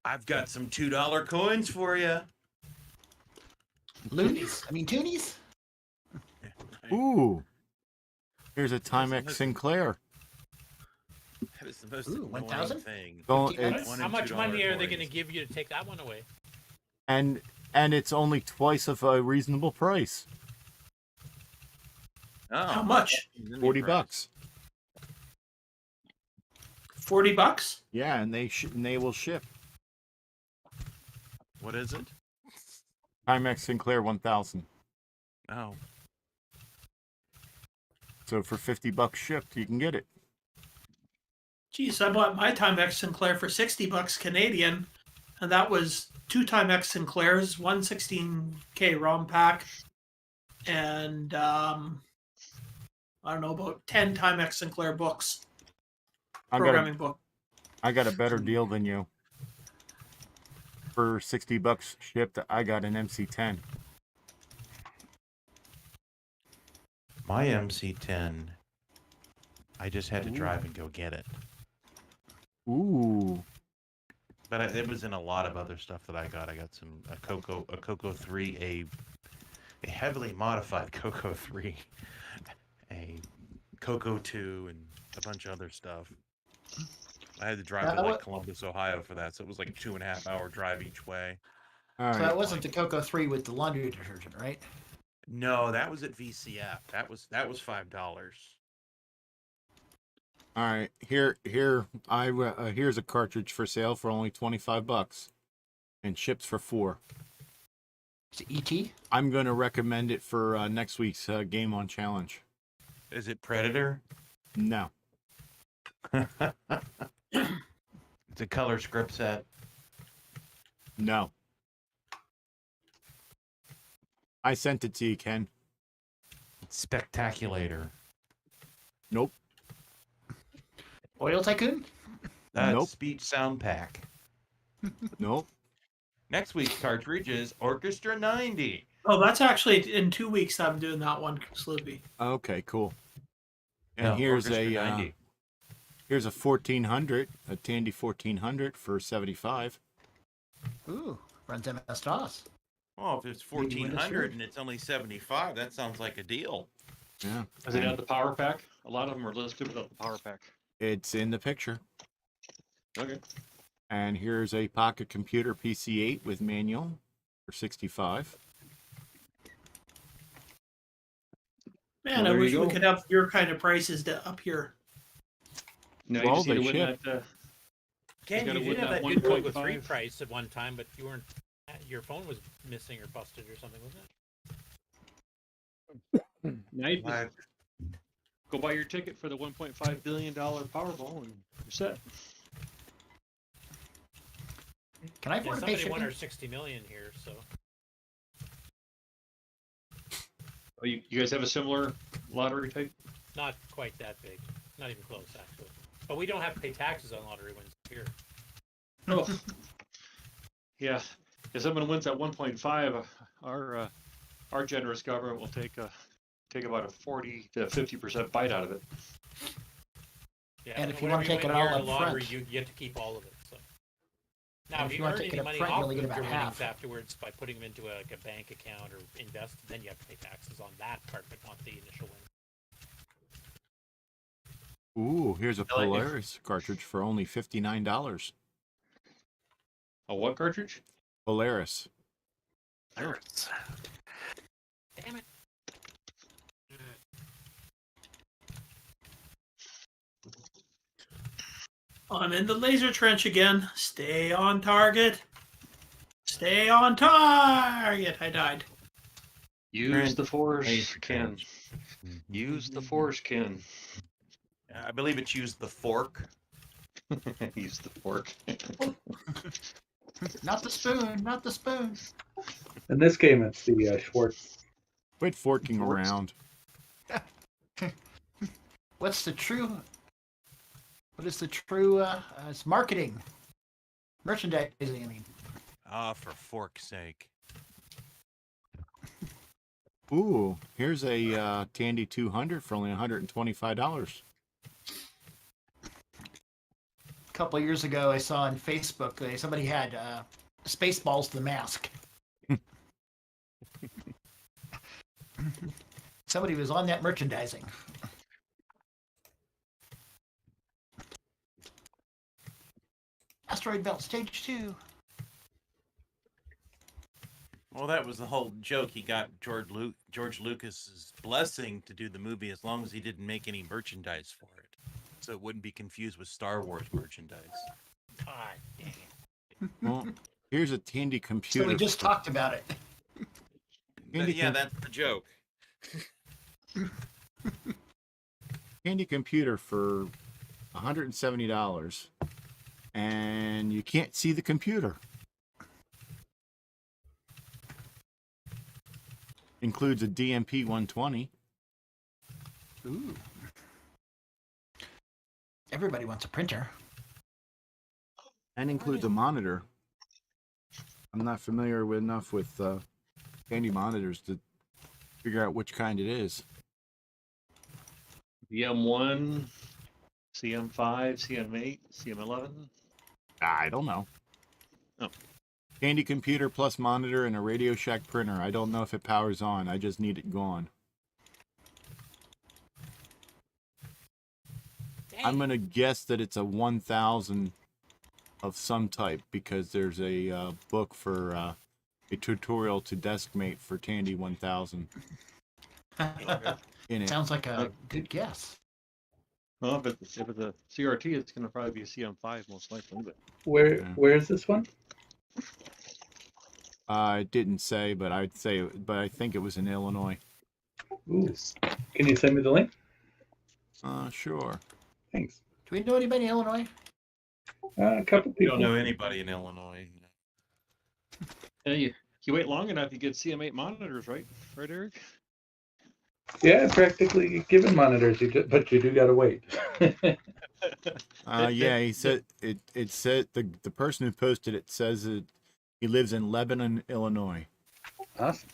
I've got some $2 coins for you. Loonies? I mean, toonies? Ooh, here's a Timex Sinclair. That is the most Ooh, annoying 1,000? thing. Don't, How much money are they going to give you to take that one away? and it's only twice of a reasonable price. Oh, How much? $40. $40? Yeah, and they will ship. What is it? Timex Sinclair 1000. Oh, So for $50 shipped, you can get it. Geez, I bought my Timex Sinclair for $60 Canadian, and that was 2 Timex Sinclairs, one 16K ROM pack, and I don't know, about 10 Timex Sinclair books, programming book. I got a better deal than you. For $60 shipped, I got an MC10. my MC10. I just had to drive and go get it. Ooh. But it was in a lot of other stuff that I got. I got a CoCo 3, a heavily modified CoCo 3, a CoCo 2, and a bunch of other stuff. I had to drive to like Columbus, Ohio for that, so it was like a 2.5-hour drive each way. All right. So that wasn't the CoCo 3 with the laundry detergent, right? No, that was at VCF. That was $5. All right. Here's a cartridge for sale for only $25, and ships for $4. Is it ET? I'm going to recommend it for next week's Game On Challenge. Is it Predator? No. It's a color script set. No. I sent it to you, Ken. It's Spectaculator. Nope. Oil Tycoon? That's Nope. Speech Sound Pack. Nope. Next week's cartridge is Orchestra 90. Oh, that's actually in 2 weeks. I'm doing that one, Sloopy. Okay, cool. And No, here's Orchestra a 90. here's a 1400, a Tandy 1400 for 75. Ooh, runs MS-DOS. Oh, if it's Maybe Windows 1400 3. and it's only 75, that sounds like a deal. Yeah. Does it have the power pack? A lot of them are listed without the power pack. It's in the picture. Okay. And here's a Pocket Computer PC-8 with manual for 65. Man, Well, I there wish you we go. could have your kind of prices up here. No, Well, you just need they to win ship. that. Ken, gotta you win did have that that good Coco 3 1.5. price at one time, but you weren't. Your phone was missing or busted or something, wasn't it? Now you just go buy your ticket for the $1.5 billion Powerball and you're set. Can I Yeah, afford to pay somebody won shipping? our 60 million here, so Oh, you guys have a similar lottery type? not quite that big. Not even close, actually. But we don't have to pay taxes on lottery wins here. Oh. Yeah. If someone wins at 1.5, our generous government will take about a 40 to 50% bite out of it. Yeah, And if you whatever wanna take win it here all in up the lottery, front. you get to keep all of it. So now, And if if you you wanna earn take any it up money front, you off only of get your about winnings half. afterwards by putting them into a bank account or invest, then you have to pay taxes on that part, but not the initial win. Ooh, here's a I like it. Polaris cartridge for only $59. A what cartridge? Polaris. Damn it! I'm in the laser trench again. Stay on target. Stay on target. I died. Use the force, Laser Ken. trench. Use the force, Ken. I believe it's used the fork. Use the fork. Not the spoon, not the spoon. In this game, it's the Schwartz. Quit forking Forks. around. What's the true? What is the true? It's marketing, merchandising. I mean, Ah, for fork's sake. Ooh, here's a Tandy 200 for only $125. a couple of years ago, I saw on Facebook somebody had Spaceballs the mask. Somebody was on that merchandising. Asteroid Belt Stage 2. Well, that was the whole joke. He got George Lucas's blessing to do the movie as long as he didn't make any merchandise for it, so it wouldn't be confused with Star Wars merchandise. God dang it! Well, here's a Tandy computer. So we just talked about it. Yeah, that's the joke. Tandy computer for $170, and you can't see the computer. Includes a DMP 120. Ooh. Everybody wants a printer. And includes a monitor. I'm not familiar enough with Tandy monitors to figure out which kind it is. CM1, CM5, CM8, CM11. I don't know. Oh. Tandy computer plus monitor and a Radio Shack printer. I don't know if it powers on. I just need it gone. I'm going to guess that it's a 1000 of some type because there's a book for a tutorial to deskmate for Tandy 1000 in it. Sounds like a good guess. Well, if it's a CRT, it's going to probably be a CM5 most likely. But Where is this one? It didn't say, but I think it was in Illinois. Ooh. Can you send me the link? Sure. Thanks. Do we know anybody in Illinois? A couple We people. don't know anybody in Illinois. yeah, you wait long enough, you get CM8 monitors, right? Right, Eric? Yeah, practically given monitors, but you do gotta wait. Yeah, he said it. It said the person who posted it says that he lives in Lebanon, Illinois. Awesome.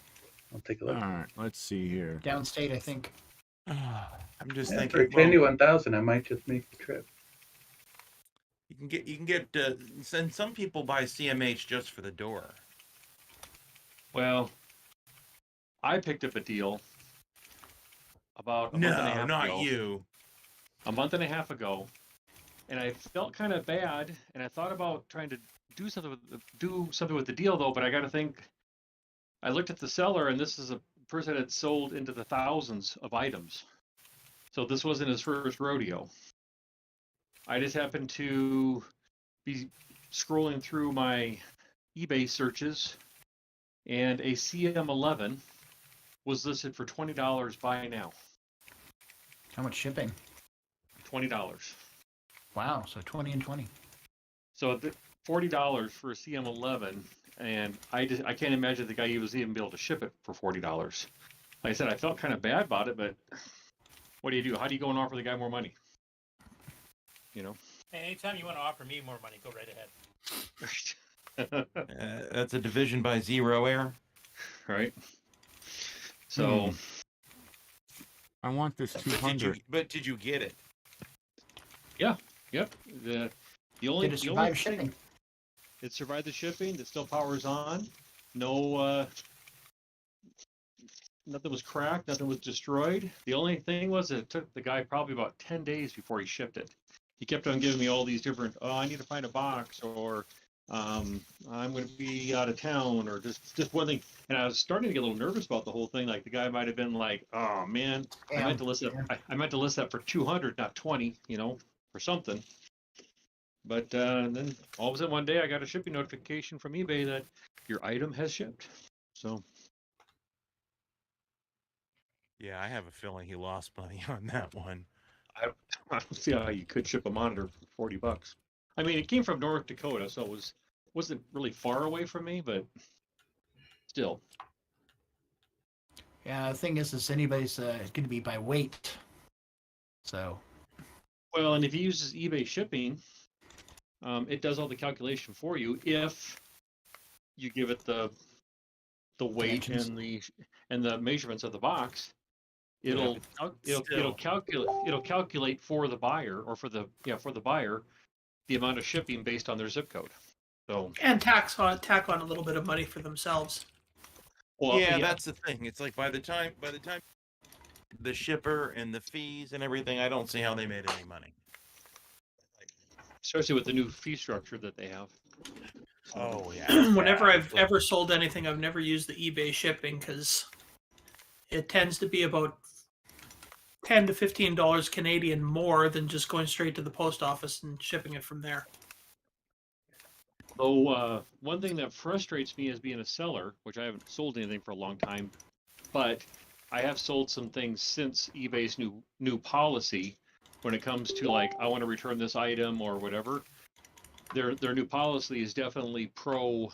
I'll take a All look. right, let's see here. Downstate, I think. I'm just For thinking. Candy Well, 1000, I might just make the trip. you can get. And some people buy CMH just for the door. Well, I picked up a deal about a month and a No, half not ago. you. A month and a half ago, and I felt kind of bad, and I thought about trying to do something with the deal though. But I got to think. I looked at the seller, and this is a person that sold into the thousands of items, so this wasn't his first rodeo. I just happened to be scrolling through my eBay searches, and a CM11 was listed for $20 buy now. How much shipping? $20. Wow, so 20 and 20. So $40 for a CM11, and I can't imagine the guy was even be able to ship it for $40. Like I said, I felt kind of bad about it, but what do? How do you go and offer the guy more money? You know. Anytime you want to offer me more money, go right ahead. That's a division by zero error. Right. So. I want this 200. But did you get it? Yeah. Yep. The only Did it survive shipping? It survived the shipping. It still powers on. No. Nothing was cracked. Nothing was destroyed. The only thing was it took the guy probably about 10 days before he shipped it. He kept on giving me all these different. Oh, I need to find a box, or I'm going to be out of town, or just one thing. And I was starting to get a little nervous about the whole thing. Like the guy might have been like, "Oh man, I meant to list that. I meant to list that for 200, not 20, or something." But then all of a sudden one day I got a shipping notification from eBay that your item has shipped. So. Yeah, I have a feeling he lost money on that one. I don't see how you could ship a monitor for $40. I mean, it came from North Dakota, so it wasn't really far away from me, but still. Yeah, the thing is anybody's going to be by weight. So. Well, and if he uses eBay shipping, it does all the calculation for you if you give it the weight and the measurements of the box. It'll calculate for the buyer or for the buyer the amount of shipping based on their zip code. So and tack on a little bit of money for themselves. Well, yeah, that's the thing. It's like by the time the shipper and the fees and everything, I don't see how they made any money. Especially with the new fee structure that they have. Oh yeah. Whenever I've ever sold anything, I've never used the eBay shipping because it tends to be about $10 to $15 Canadian more than just going straight to the post office and shipping it from there. So one thing that frustrates me as being a seller, which I haven't sold anything for a long time, but I have sold some things since eBay's new policy when it comes to like I want to return this item or whatever. Their new policy is definitely pro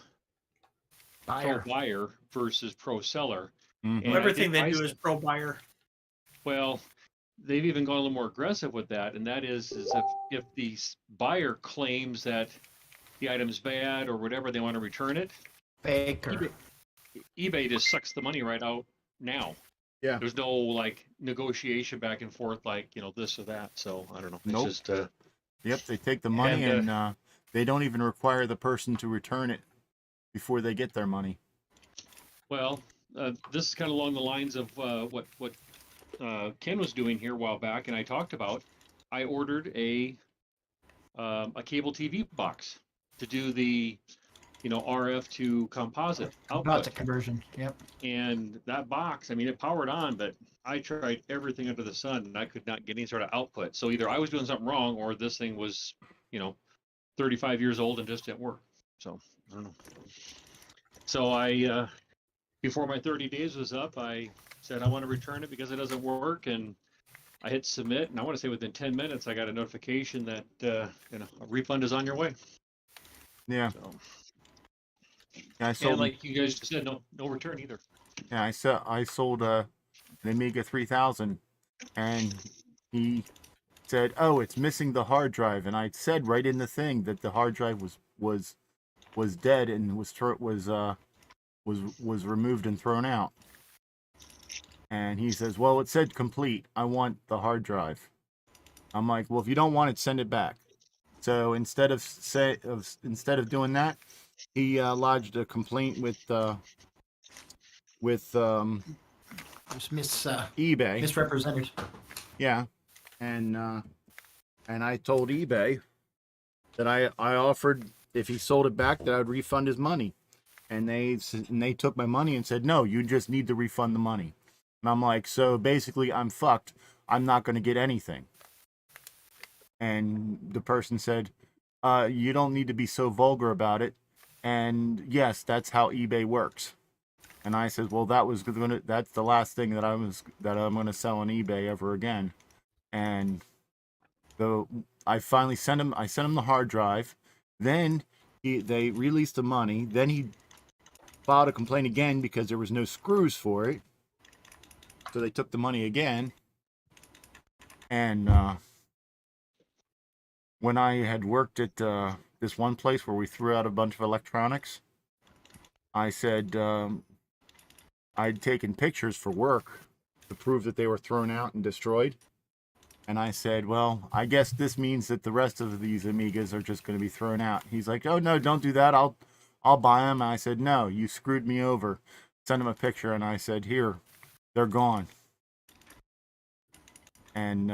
buyer versus pro seller. Mm-hmm. And everything they do is pro buyer. Well, they've even gone a little more aggressive with that, and that is if the buyer claims that the item's bad or whatever, they want to return it. Baker. eBay just sucks the money right out now. Yeah. There's no like negotiation back and forth like this or that. So I don't know. It's Nope. just Yep, they take the money and they don't even require the person to return it before they get their money. Well, this is kind of along the lines of what Ken was doing here a while back, and I talked about. I ordered a cable TV box to do the RF to composite output conversion. Yep. And that box, I mean, it powered on, but I tried everything under the sun, and I could not get any sort of output. So either I was doing something wrong, or this thing was 35 years old and just didn't work. So I don't know. So I before my 30 days was up, I said I want to return it because it doesn't work, and I hit submit, and I want to say within 10 minutes I got a notification that a refund is on your way. Yeah. So, I sold. and like you guys just said, no return either. Yeah, I sold the Amiga 3000, and he said, "Oh, it's missing the hard drive." And I said right in the thing that the hard drive was dead and was removed and thrown out. And he says, "Well, it said complete. I want the hard drive." I'm like, "Well, if you don't want it, send it back." So instead of doing that, he lodged a complaint with eBay. Misrepresented. Yeah, and I told eBay that I offered if he sold it back that I would refund his money, and they took my money and said, "No, you just need to refund the money." And I'm like, "So basically, I'm fucked. I'm not going to get anything." And the person said, "You don't need to be so vulgar about it." And yes, that's how eBay works. And I said, "Well, that's the last thing that I'm going to sell on eBay ever again." And I finally sent him the hard drive. Then they released the money. Then he filed a complaint again because there was no screws for it. So they took the money again. And when I had worked at this one place where we threw out a bunch of electronics, I said I'd taken pictures for work to prove that they were thrown out and destroyed. And I said, "Well, I guess this means that the rest of these Amigas are just going to be thrown out." He's like, "Oh no, don't do that. I'll buy them." And I said, "No, you screwed me over." Sent him a picture, and I said, "Here, they're gone." And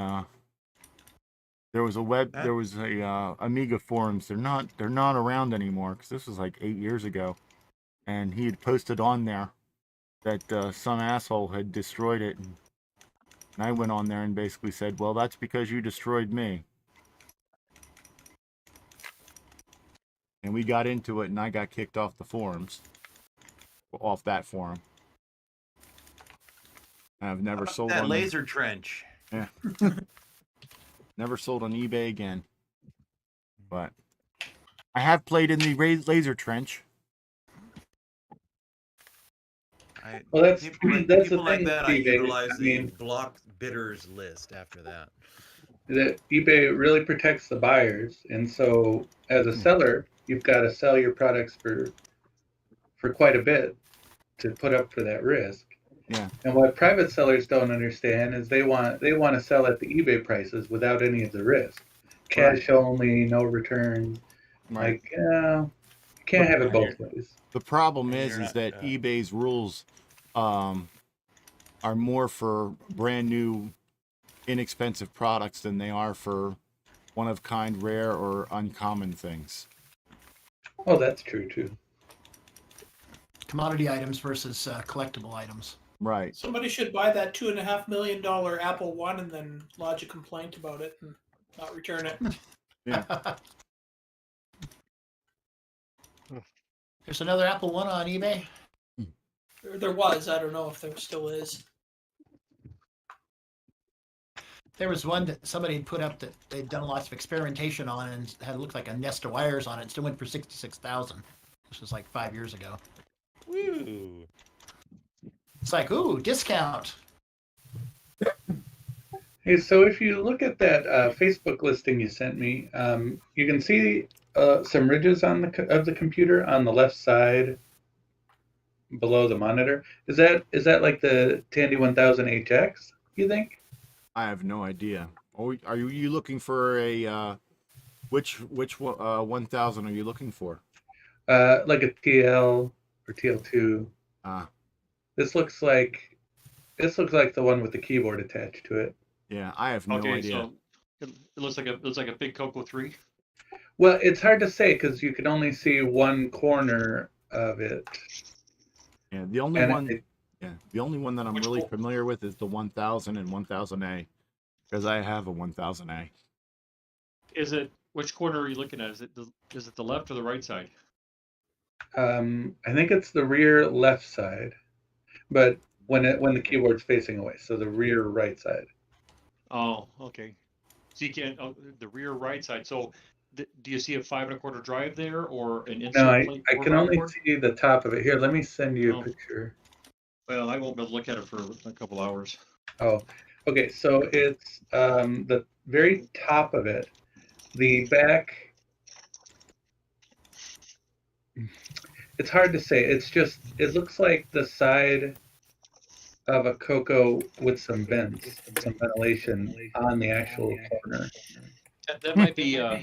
there was a Amiga forums. They're not around anymore because this was like 8 years ago, and he had posted on there that some asshole had destroyed it. And I went on there and basically said, "Well, that's because you destroyed me." And we got into it, and I got kicked off the forums, off that forum. I've never sold that on laser trench. Yeah. Never sold on eBay again. But I have played in the laser trench. Well, that's people that's the like thing that. with I eBay. utilize I the mean, blocked bidders list after that. that eBay really protects the buyers, and so as a seller, you've got to sell your products for quite a bit to put up for that risk. Yeah. And what private sellers don't understand is they want to sell at the eBay prices without any of the risk, cash only, no returns. Right. Like, you can't have it both ways. The problem is that eBay's rules are more for brand new, inexpensive products than they are for one of kind, rare, or uncommon things. Oh, that's true too. Commodity items versus collectible items. Right. Somebody should buy that $2.5 million Apple One and then lodge a complaint about it and not return it. Yeah. There's another Apple One on eBay. There was. I don't know if there still is. There was one that somebody had put up that they'd done lots of experimentation on and had looked like a nest of wires on it. It still went for $66,000. This was like 5 years ago. Woo! It's like, ooh, discount. Hey, so if you look at that Facebook listing you sent me, you can see some ridges on the computer on the left side below the monitor. Is that like the Tandy 1000 HX? You think? I have no idea. Are you looking for a which 1000 are you looking for? Like a TL or TL2. This looks like the one with the keyboard attached to it. Yeah, I have no idea. So it looks like a big CoCo 3. Well, it's hard to say because you can only see one corner of it. Yeah, the only one that I'm really familiar with is the 1000 and 1000A, because I have a 1000A. Which corner are you looking at? Is it the left or the right side? I think it's the rear left side, but when the keyboard's facing away, so the rear right side. Oh, okay. So you can't the rear right side. So do you see a 5 1/4 drive there or an insert No, plate? I can only see the top of it. Here, let me send you a picture. Well, I won't be able to look at it for a couple hours. Oh, okay. So it's the very top of it. The back. It's hard to say. It's just. It looks like the side of a CoCo with some vents, some ventilation on the actual corner. That might be yeah,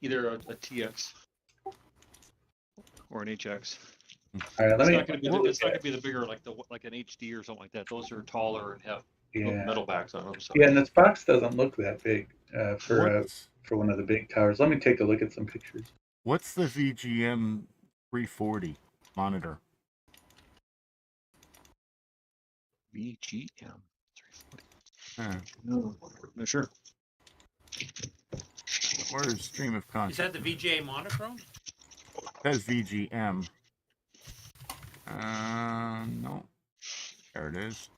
either a TX or an HX. All right, It's not going to be the bigger like an HD or something like that. Those are taller and have metal backs on them. So. Yeah, and this box doesn't look that big for one of the big towers. Let me take a look at some pictures. What's the VGM 340 monitor? VGM 340. No, sure. Where's stream of Is content? that the VGA monochrome? It says VGM. No. There it is.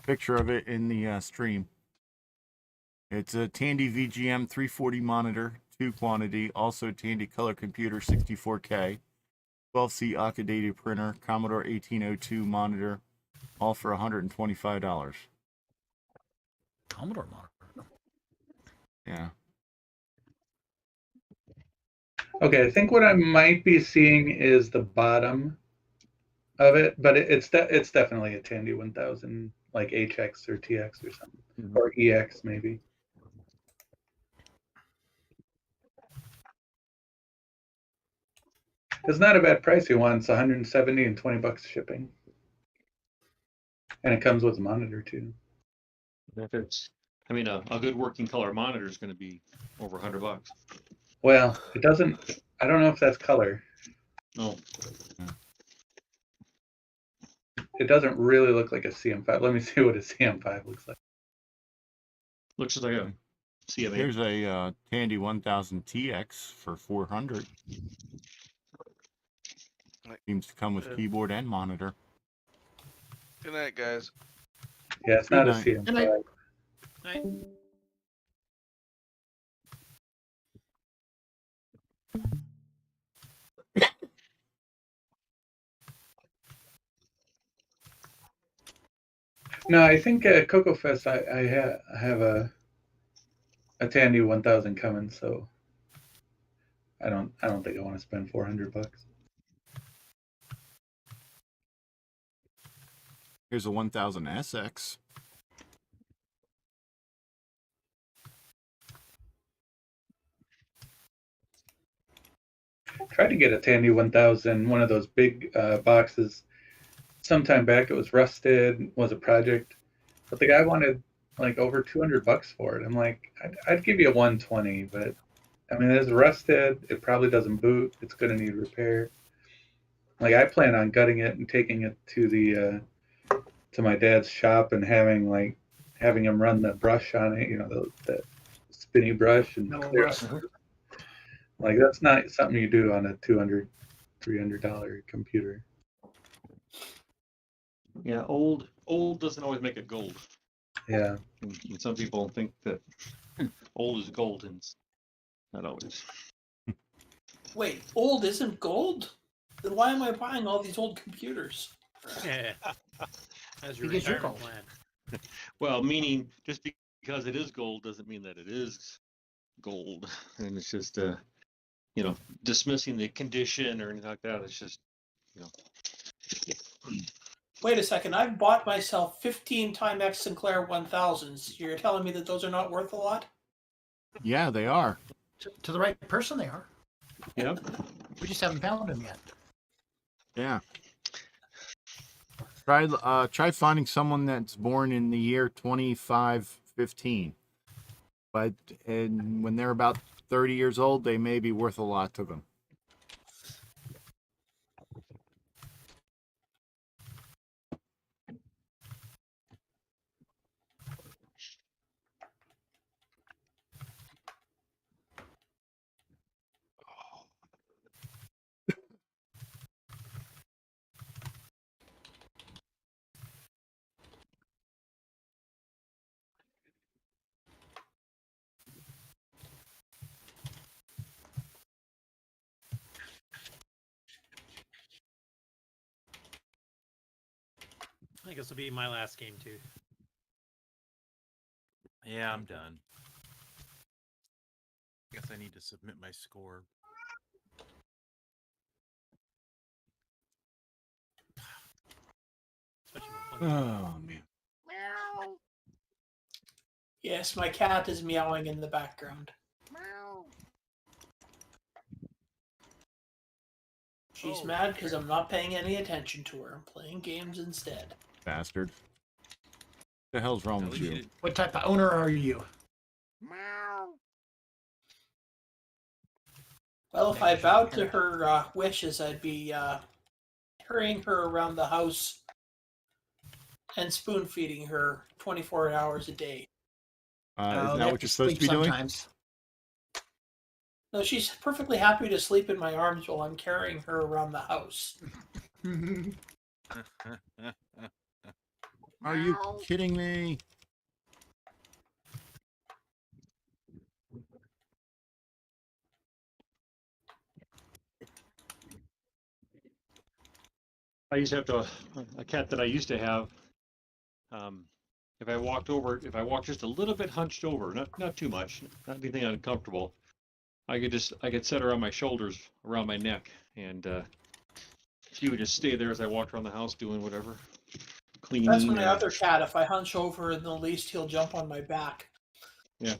Picture of it in the stream. It's a Tandy VGM 340 monitor, 2 quantity, also Tandy color computer 64K, 12C Acadated printer, Commodore 1802 monitor, all for $125. Commodore monitor. Yeah. Okay, I think what I might be seeing is the bottom of it, but it's definitely a Tandy 1000, like HX or TX or something, or EX maybe. It's not a bad price you want. It's 170 and $20 shipping, and it comes with a monitor too. If it's, I mean, a good working color monitor is going to be over $100. Well, it doesn't. I don't know if that's color. No. It doesn't really look like a CM5. Let me see what a CM5 looks like. Looks like a CM8. Here's a Tandy 1000 TX for $400. Seems to come with keyboard and monitor. Good night, guys. Yeah, it's not a CM5. Good night. Night. No, I think at Coco Fest I have a Tandy 1000 coming, so I don't think I want to spend $400. Here's a 1000 SX. Tried to get a Tandy 1000, one of those big boxes. Sometime back, it was rusted, was a project, but the guy wanted like over $200 for it. I'm like, I'd give you a 120, but I mean, it's rusted. It probably doesn't boot. It's gonna need repair. Like, I plan on gutting it and taking it to the to my dad's shop and having him run the brush on it. You know, the spinny brush and clear. Like, that's not something you do on a $200, $300 computer. Yeah, old doesn't always make it gold. Yeah. And some people think that old is gold, and it's not always. Wait, old isn't gold? Then why am I buying all these old computers? Yeah. As your Because you're retirement gold. plan. Well, meaning just because it is gold doesn't mean that it is gold, and it's just dismissing the condition or anything like that. It's just Wait a second, I've bought myself 15 Timex Sinclair 1000s. You're telling me that those are not worth a lot? Yeah, they are. To the right person, they are. Yeah. We just haven't found them yet. Yeah. Try finding someone that's born in the year 2515. But when they're about 30 years old, they may be worth a lot to them. think this will be my last game too. Yeah, I'm done. Guess I need to submit my score. Oh man. Yes, my cat is meowing in the background. She's mad because I'm not paying any attention to her. I'm playing games instead. Bastard. What the hell's wrong with you? What type of owner are you? Well, if I bowed to her wishes, I'd be carrying her around the house and spoon feeding her 24 hours a day. Isn't that what you're supposed to be doing? Sometimes. No, she's perfectly happy to sleep in my arms while I'm carrying her around the house. Are you kidding me? I used to have a cat that I used to have. If I walked just a little bit hunched over, not too much, not anything uncomfortable, I could set her on my shoulders, around my neck, and she would just stay there as I walked around the house doing whatever, cleaning. That's my other cat. If I hunch over in the least, he'll jump on my back. Yeah.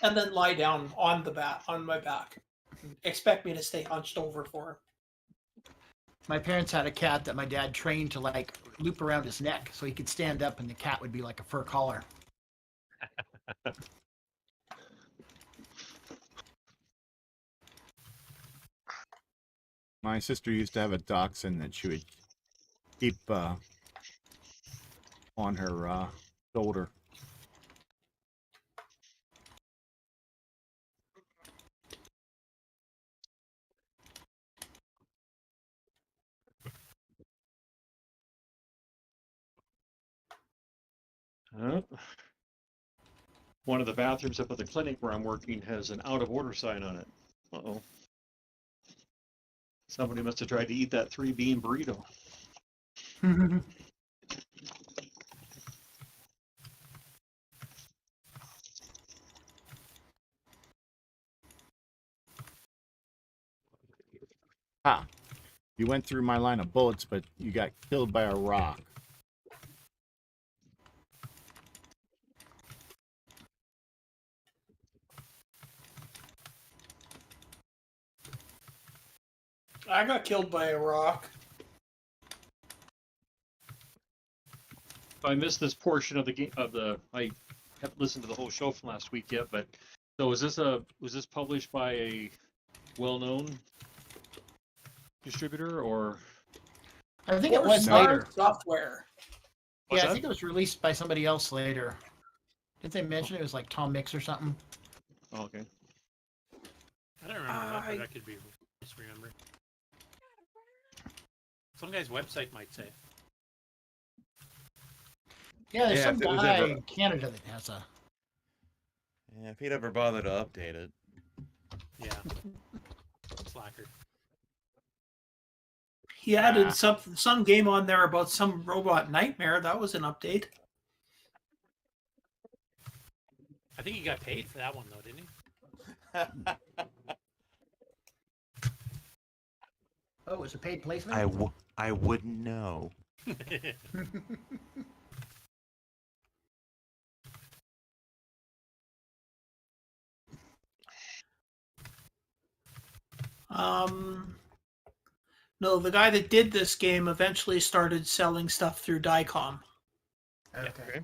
And then lie down on my back. Expect me to stay hunched over for him. My parents had a cat that my dad trained to like loop around his neck so he could stand up and the cat would be like a fur collar. My sister used to have a dachshund that she would keep on her shoulder. One of the bathrooms up at the clinic where I'm working has an out of order sign on it. Uh-oh. Somebody must have tried to eat that 3-bean burrito. Ha! You went through my line of bullets, but you got killed by a rock. I got killed by a rock. I missed this portion of the game I haven't listened to the whole show from last week yet, but so was this published by a well-known distributor or? I think it was later. Software. What's Yeah, I that? think it was released by somebody else later. Didn't they mention it was like Tom Mix or something? Oh, okay. I don't remember that, but that could be misremembered. Some guy's website might say. Yeah, there's Yeah, some if it was guy ever- in Canada that has a. Yeah, if he'd ever bother to update it. Yeah. Slacker. He added some game on there about some robot nightmare. That was an update. I think he got paid for that one though, didn't he? Oh, it was a paid placement? I wouldn't know. No, the guy that did this game eventually started selling stuff through Dicom. Okay.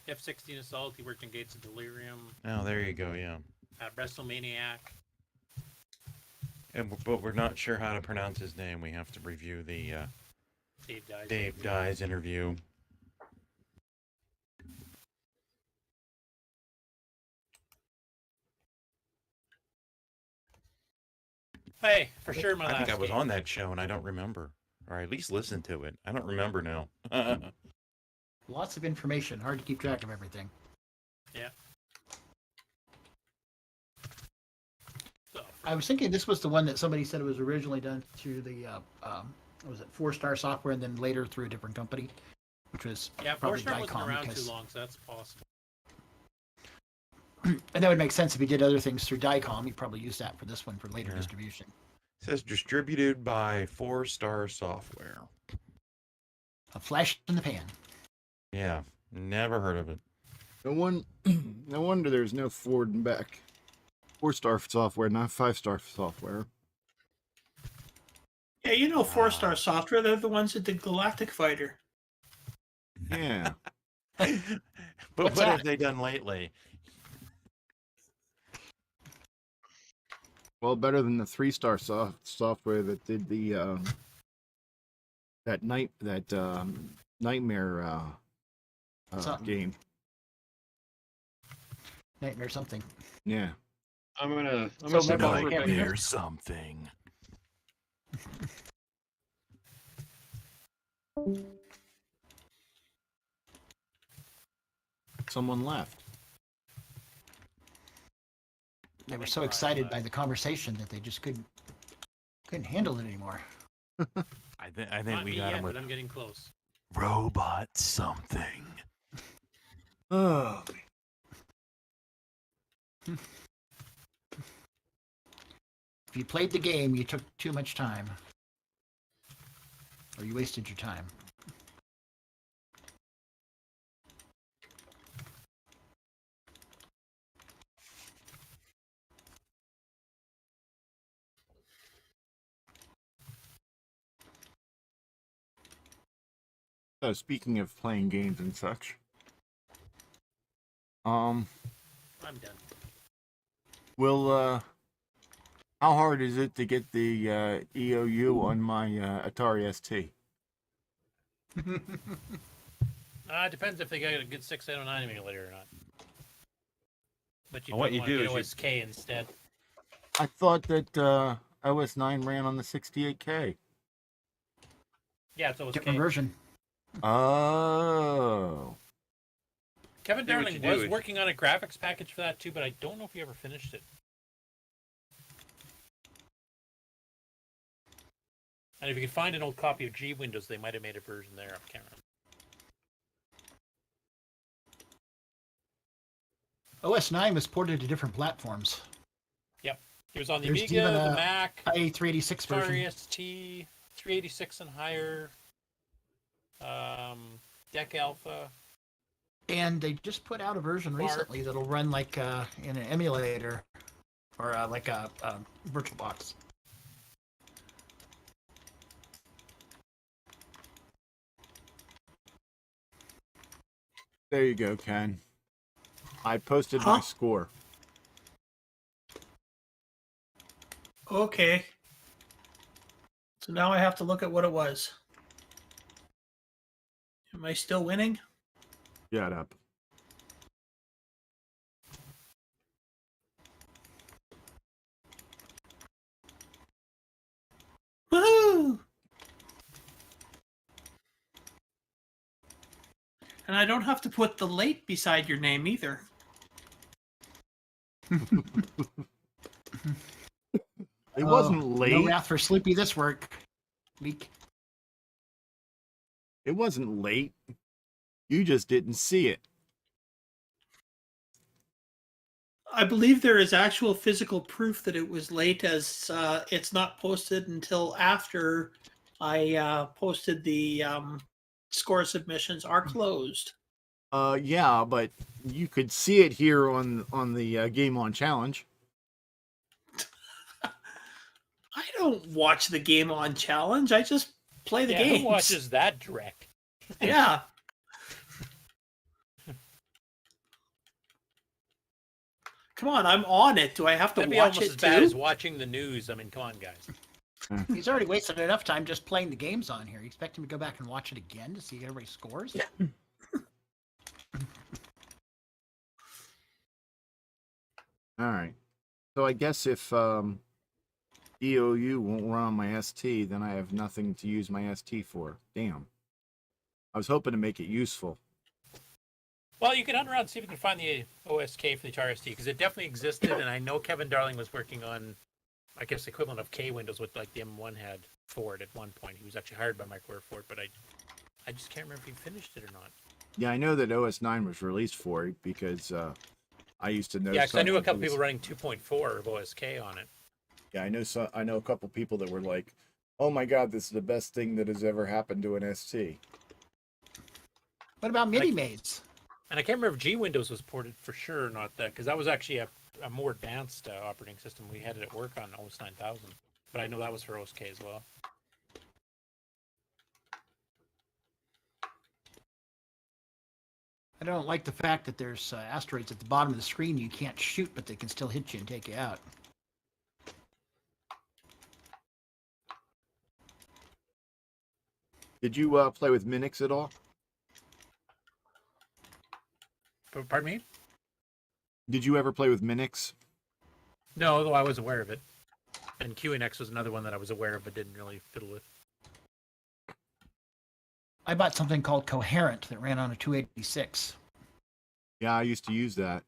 F-16 Assault, he worked in Gates of Delirium, Oh, there you go. Yeah. WrestleManiac. But we're not sure how to pronounce his name. We have to review the Dave Dies interview. Hey, for sure my I last think I was game. on that show and I don't remember, or I at least listened to it. I don't remember now. Lots of information. Hard to keep track of everything. Yeah. I was thinking this was the one that somebody said it was originally done through the was it 4-Star Software, and then later through a different company, which was Yeah, probably 4-Star wasn't Dicom. around too Because, long, so that's possible. and that would make sense if he did other things through Dicom. He probably used that for this one for later distribution. It says distributed by 4-Star Software. A flash in the pan. Yeah, never heard of it. No wonder there's no Ford and Beck. 4-Star Software, not 5-Star Software. Yeah, you know 4-Star Software. They're the ones that did Galactic Fighter. Yeah. But What's what that? have they done lately? Well, better than the 3-Star Software that did the Nightmare game. Nightmare something. Yeah. I'm gonna So step maybe out for a we bit can- here. Something. Someone left. They were so excited by the conversation that they just couldn't handle it anymore. I think Not we me got yet, him with but I'm getting close. robot something. Oh. If you played the game, you took too much time. Or you wasted your time. So speaking of playing games and such, I'm done. will how hard is it to get the EOU on my Atari ST? It depends if they got a good 6809 emulator or not. But you Well, what probably you want to do get is OSK instead. I thought that OS 9 ran on the 68K. Yeah, it's OSK. Different version. Oh. Kevin See what Darling you do was is- working on a graphics package for that too, but I don't know if he ever finished it. And if you could find an old copy of G Windows, they might have made a version there. I can't remember. OS 9 was ported to different platforms. Yep. He was on the There's Amiga, even the a Mac, IA386 Atari version. ST, 386 and higher, Deck Alpha. And they just put out a version Mark. recently that'll run like in an emulator or like a VirtualBox. There you go, Ken. I posted my score. Okay. So now I have to look at what it was. Am I still winning? Shut up. Woohoo! And I don't have to put the late beside your name either. It wasn't late. No wrath for Sleepy this week. It wasn't late. You just didn't see it. I believe there is actual physical proof that it was late, as it's not posted until after I posted the score submissions are closed. Yeah, but you could see it here on the Game On Challenge. I don't watch the Game On Challenge. I just play the Yeah, games. who watches that direct? Yeah. Come on, I'm on it. Do I have to That'd be watch almost it as bad too? as watching the news. I mean, come on, guys. He's already wasted enough time just playing the games on here. You expect him to go back and watch it again to see everybody's scores? All right. So I guess if EOU won't run on my ST, then I have nothing to use my ST for. Damn. I was hoping to make it useful. Well, you can hunt around and see if you can find the OSK for the Atari ST, because it definitely existed, and I know Kevin Darling was working on, I guess, the equivalent of K Windows, what like the M1 had. for it at one point. He was actually hired by Microware for it, but I just can't remember if he finished it or not. Yeah, I know that OS 9 was released for it because I used to know. Yeah, because I knew a couple who was- people running 2.4 of OSK on it. Yeah, I know a couple people that were like, "Oh my God, this is the best thing that has ever happened to an ST." What about Mini Maze? And I can't remember if G Windows was ported for sure or not, that because that was actually a more advanced operating system. We had it at work on OS 9000, but I know that was for OSK as well. I don't like the fact that there's asteroids at the bottom of the screen you can't shoot, but they can still hit you and take you out. Did you play with Minix at all? Pardon me? Did you ever play with Minix? No, though I was aware of it. And QNX was another one that I was aware of but didn't really fiddle with. I bought something called Coherent that ran on a 286. Yeah, I used to use that.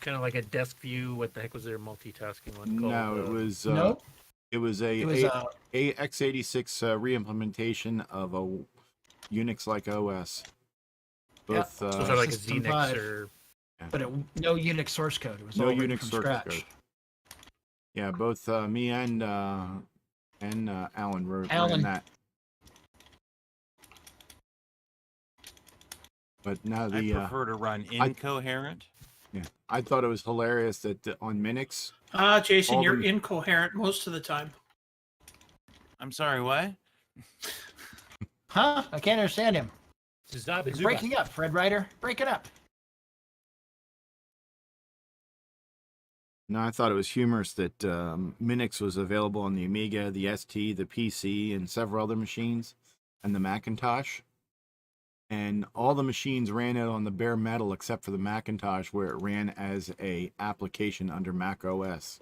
Kind of like a desk view. What the heck was their multitasking one called? No, it was Nope. It was a x86 re-implementation of a Unix-like OS. Both so sort of like a System Xenix 5. or. But no Unix source code. It was No all written Unix from source scratch. code. Yeah, both me and Alan wrote Alan. ran that. But now I the prefer to run incoherent. yeah, I thought it was hilarious that on Minix. Jason, all you're the- incoherent most of the time. I'm sorry, what? Huh? I can't understand him. Zuba. It's breaking up, Fred Ryder. Break it up. No, I thought it was humorous that Minix was available on the Amiga, the ST, the PC, and several other machines, and the Macintosh. And all the machines ran it on the bare metal except for the Macintosh, where it ran as a application under Mac OS.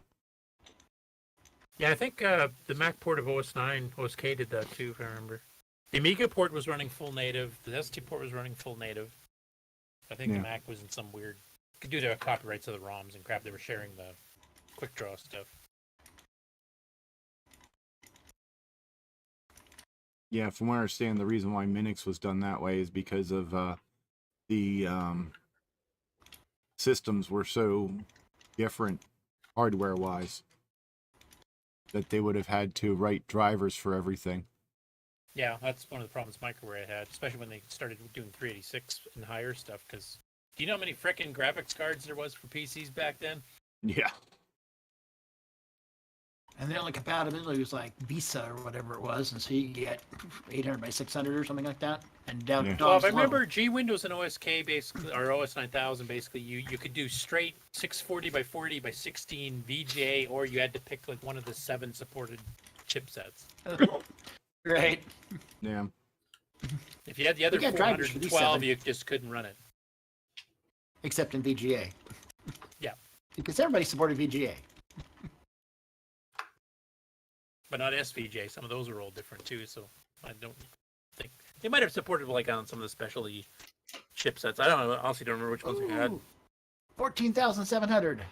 Yeah, I think the Mac port of OS 9, OSK did that too, if I remember. The Amiga port was running full native. The ST port was running full native. I think Yeah. the Mac was in some weird. Could do their copyrights of the ROMs and crap. They were sharing the quick draw stuff. Yeah, from what I understand, the reason why Minix was done that way is because of the systems were so different hardware-wise that they would have had to write drivers for everything. Yeah, that's one of the problems Microware had, especially when they started doing 386 and higher stuff. Because do you know how many frickin' graphics cards there was for PCs back then? Yeah. And the only compatibility was like Visa or whatever it was, and so you get 800 by 600 or something like that. And down. Yeah. Well, if I remember G Windows and OSK basically, or OS 9000 basically, you could do straight 640 by 40 by 16 VGA, or you had to pick like one of the 7 supported chipsets. Right. Yeah. If you had the other We got drivers for these 412, 7. you just couldn't run it. Except in VGA. Yeah. Because everybody supported VGA. But not SVJ. Some of those are all different too, so I don't think they might have supported like on some of the specialty chipsets. I don't know. Honestly, don't remember which ones we had. 14,700.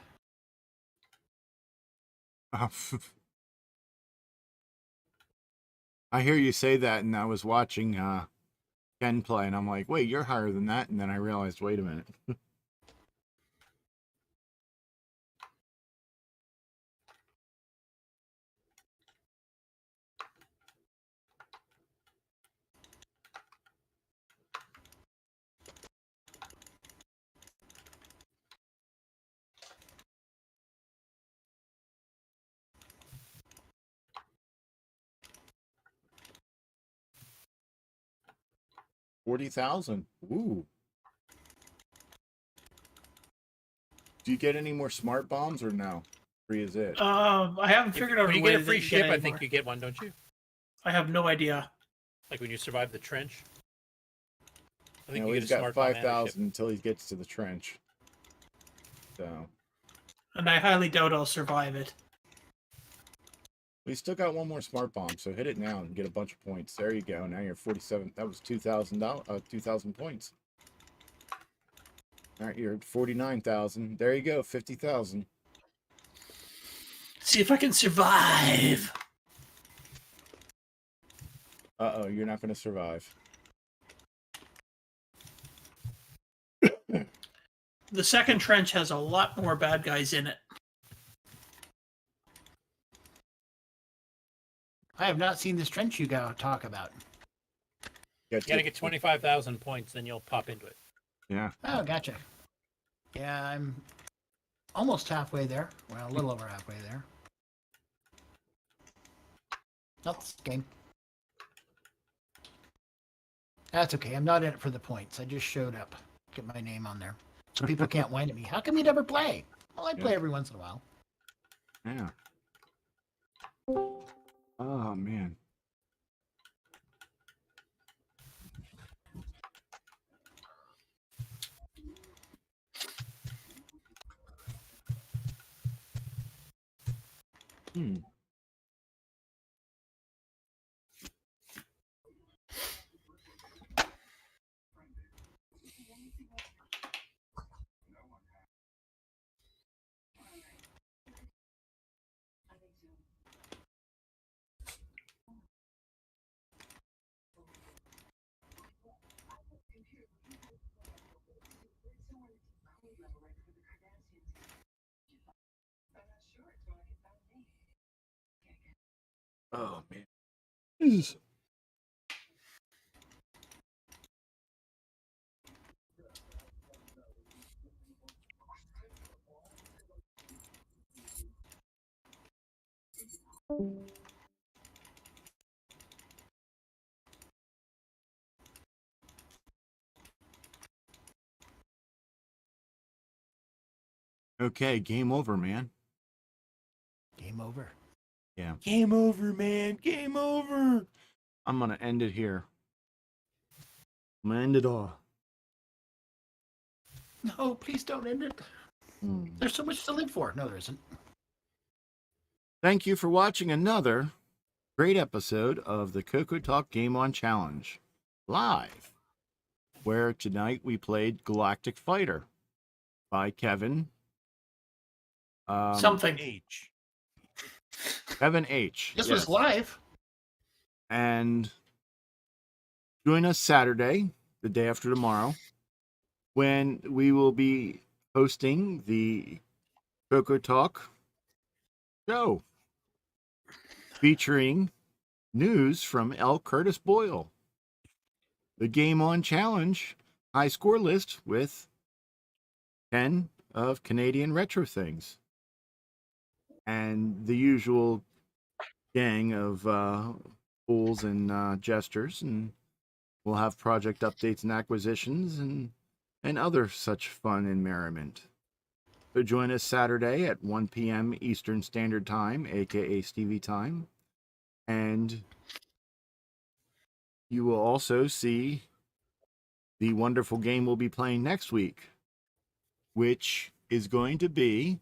I hear you say that, and I was watching Ken play, and I'm like, wait, you're higher than that? And then I realized, wait a minute. $40,000. Ooh. Do you get any more smart bombs or no? Free is it? I haven't figured out When a you way get a that free you ship, get I think anymore. you get one, don't you? I have no idea. Like when you survive the trench. I think No, you he's get a got smart bomb and a 5,000 ship. until he gets to the trench. So And I highly doubt I'll survive it. we still got one more smart bomb, so hit it now and get a bunch of points. There you go. Now you're 47. That was $2,000. 2,000 points. All right, you're at 49,000. There you go. 50,000. See if I can survive. Uh-oh, you're not going to survive. The second trench has a lot more bad guys in it. I have not seen this trench you talk about. You gotta get 25,000 points, then you'll pop into it. Yeah. Oh, gotcha. Yeah, I'm almost halfway there. Well, a little over halfway there. Not this game. That's okay. I'm not in it for the points. I just showed up. Get my name on there. So people can't whine at me. How come you never play? Well, I play every once in a while. Yeah. Oh, man. Hmm. Oh, man. Jeez. Okay, game over, man. Game over. Yeah. Game over, man. Game over. I'm going to end it here. I'm going to end it all. No, please don't end it. There's so much to live for. No, there isn't. Thank you for watching another great episode of the CoCoTALK Game On Challenge live, where tonight we played Galactic Fighter by Kevin. Something. H. Kevin H. This yes. was live. And join us Saturday, the day after tomorrow, when we will be hosting the CoCoTALK show featuring news from L. Curtis Boyle, the Game On Challenge high score list with 10 of Canadian retro things, and the usual gang of fools and jesters, and we'll have project updates and acquisitions and other such fun and merriment. So join us Saturday at 1 p.m. Eastern Standard Time, aka Stevie Time, and you will also see the wonderful game we'll be playing next week, which is going to be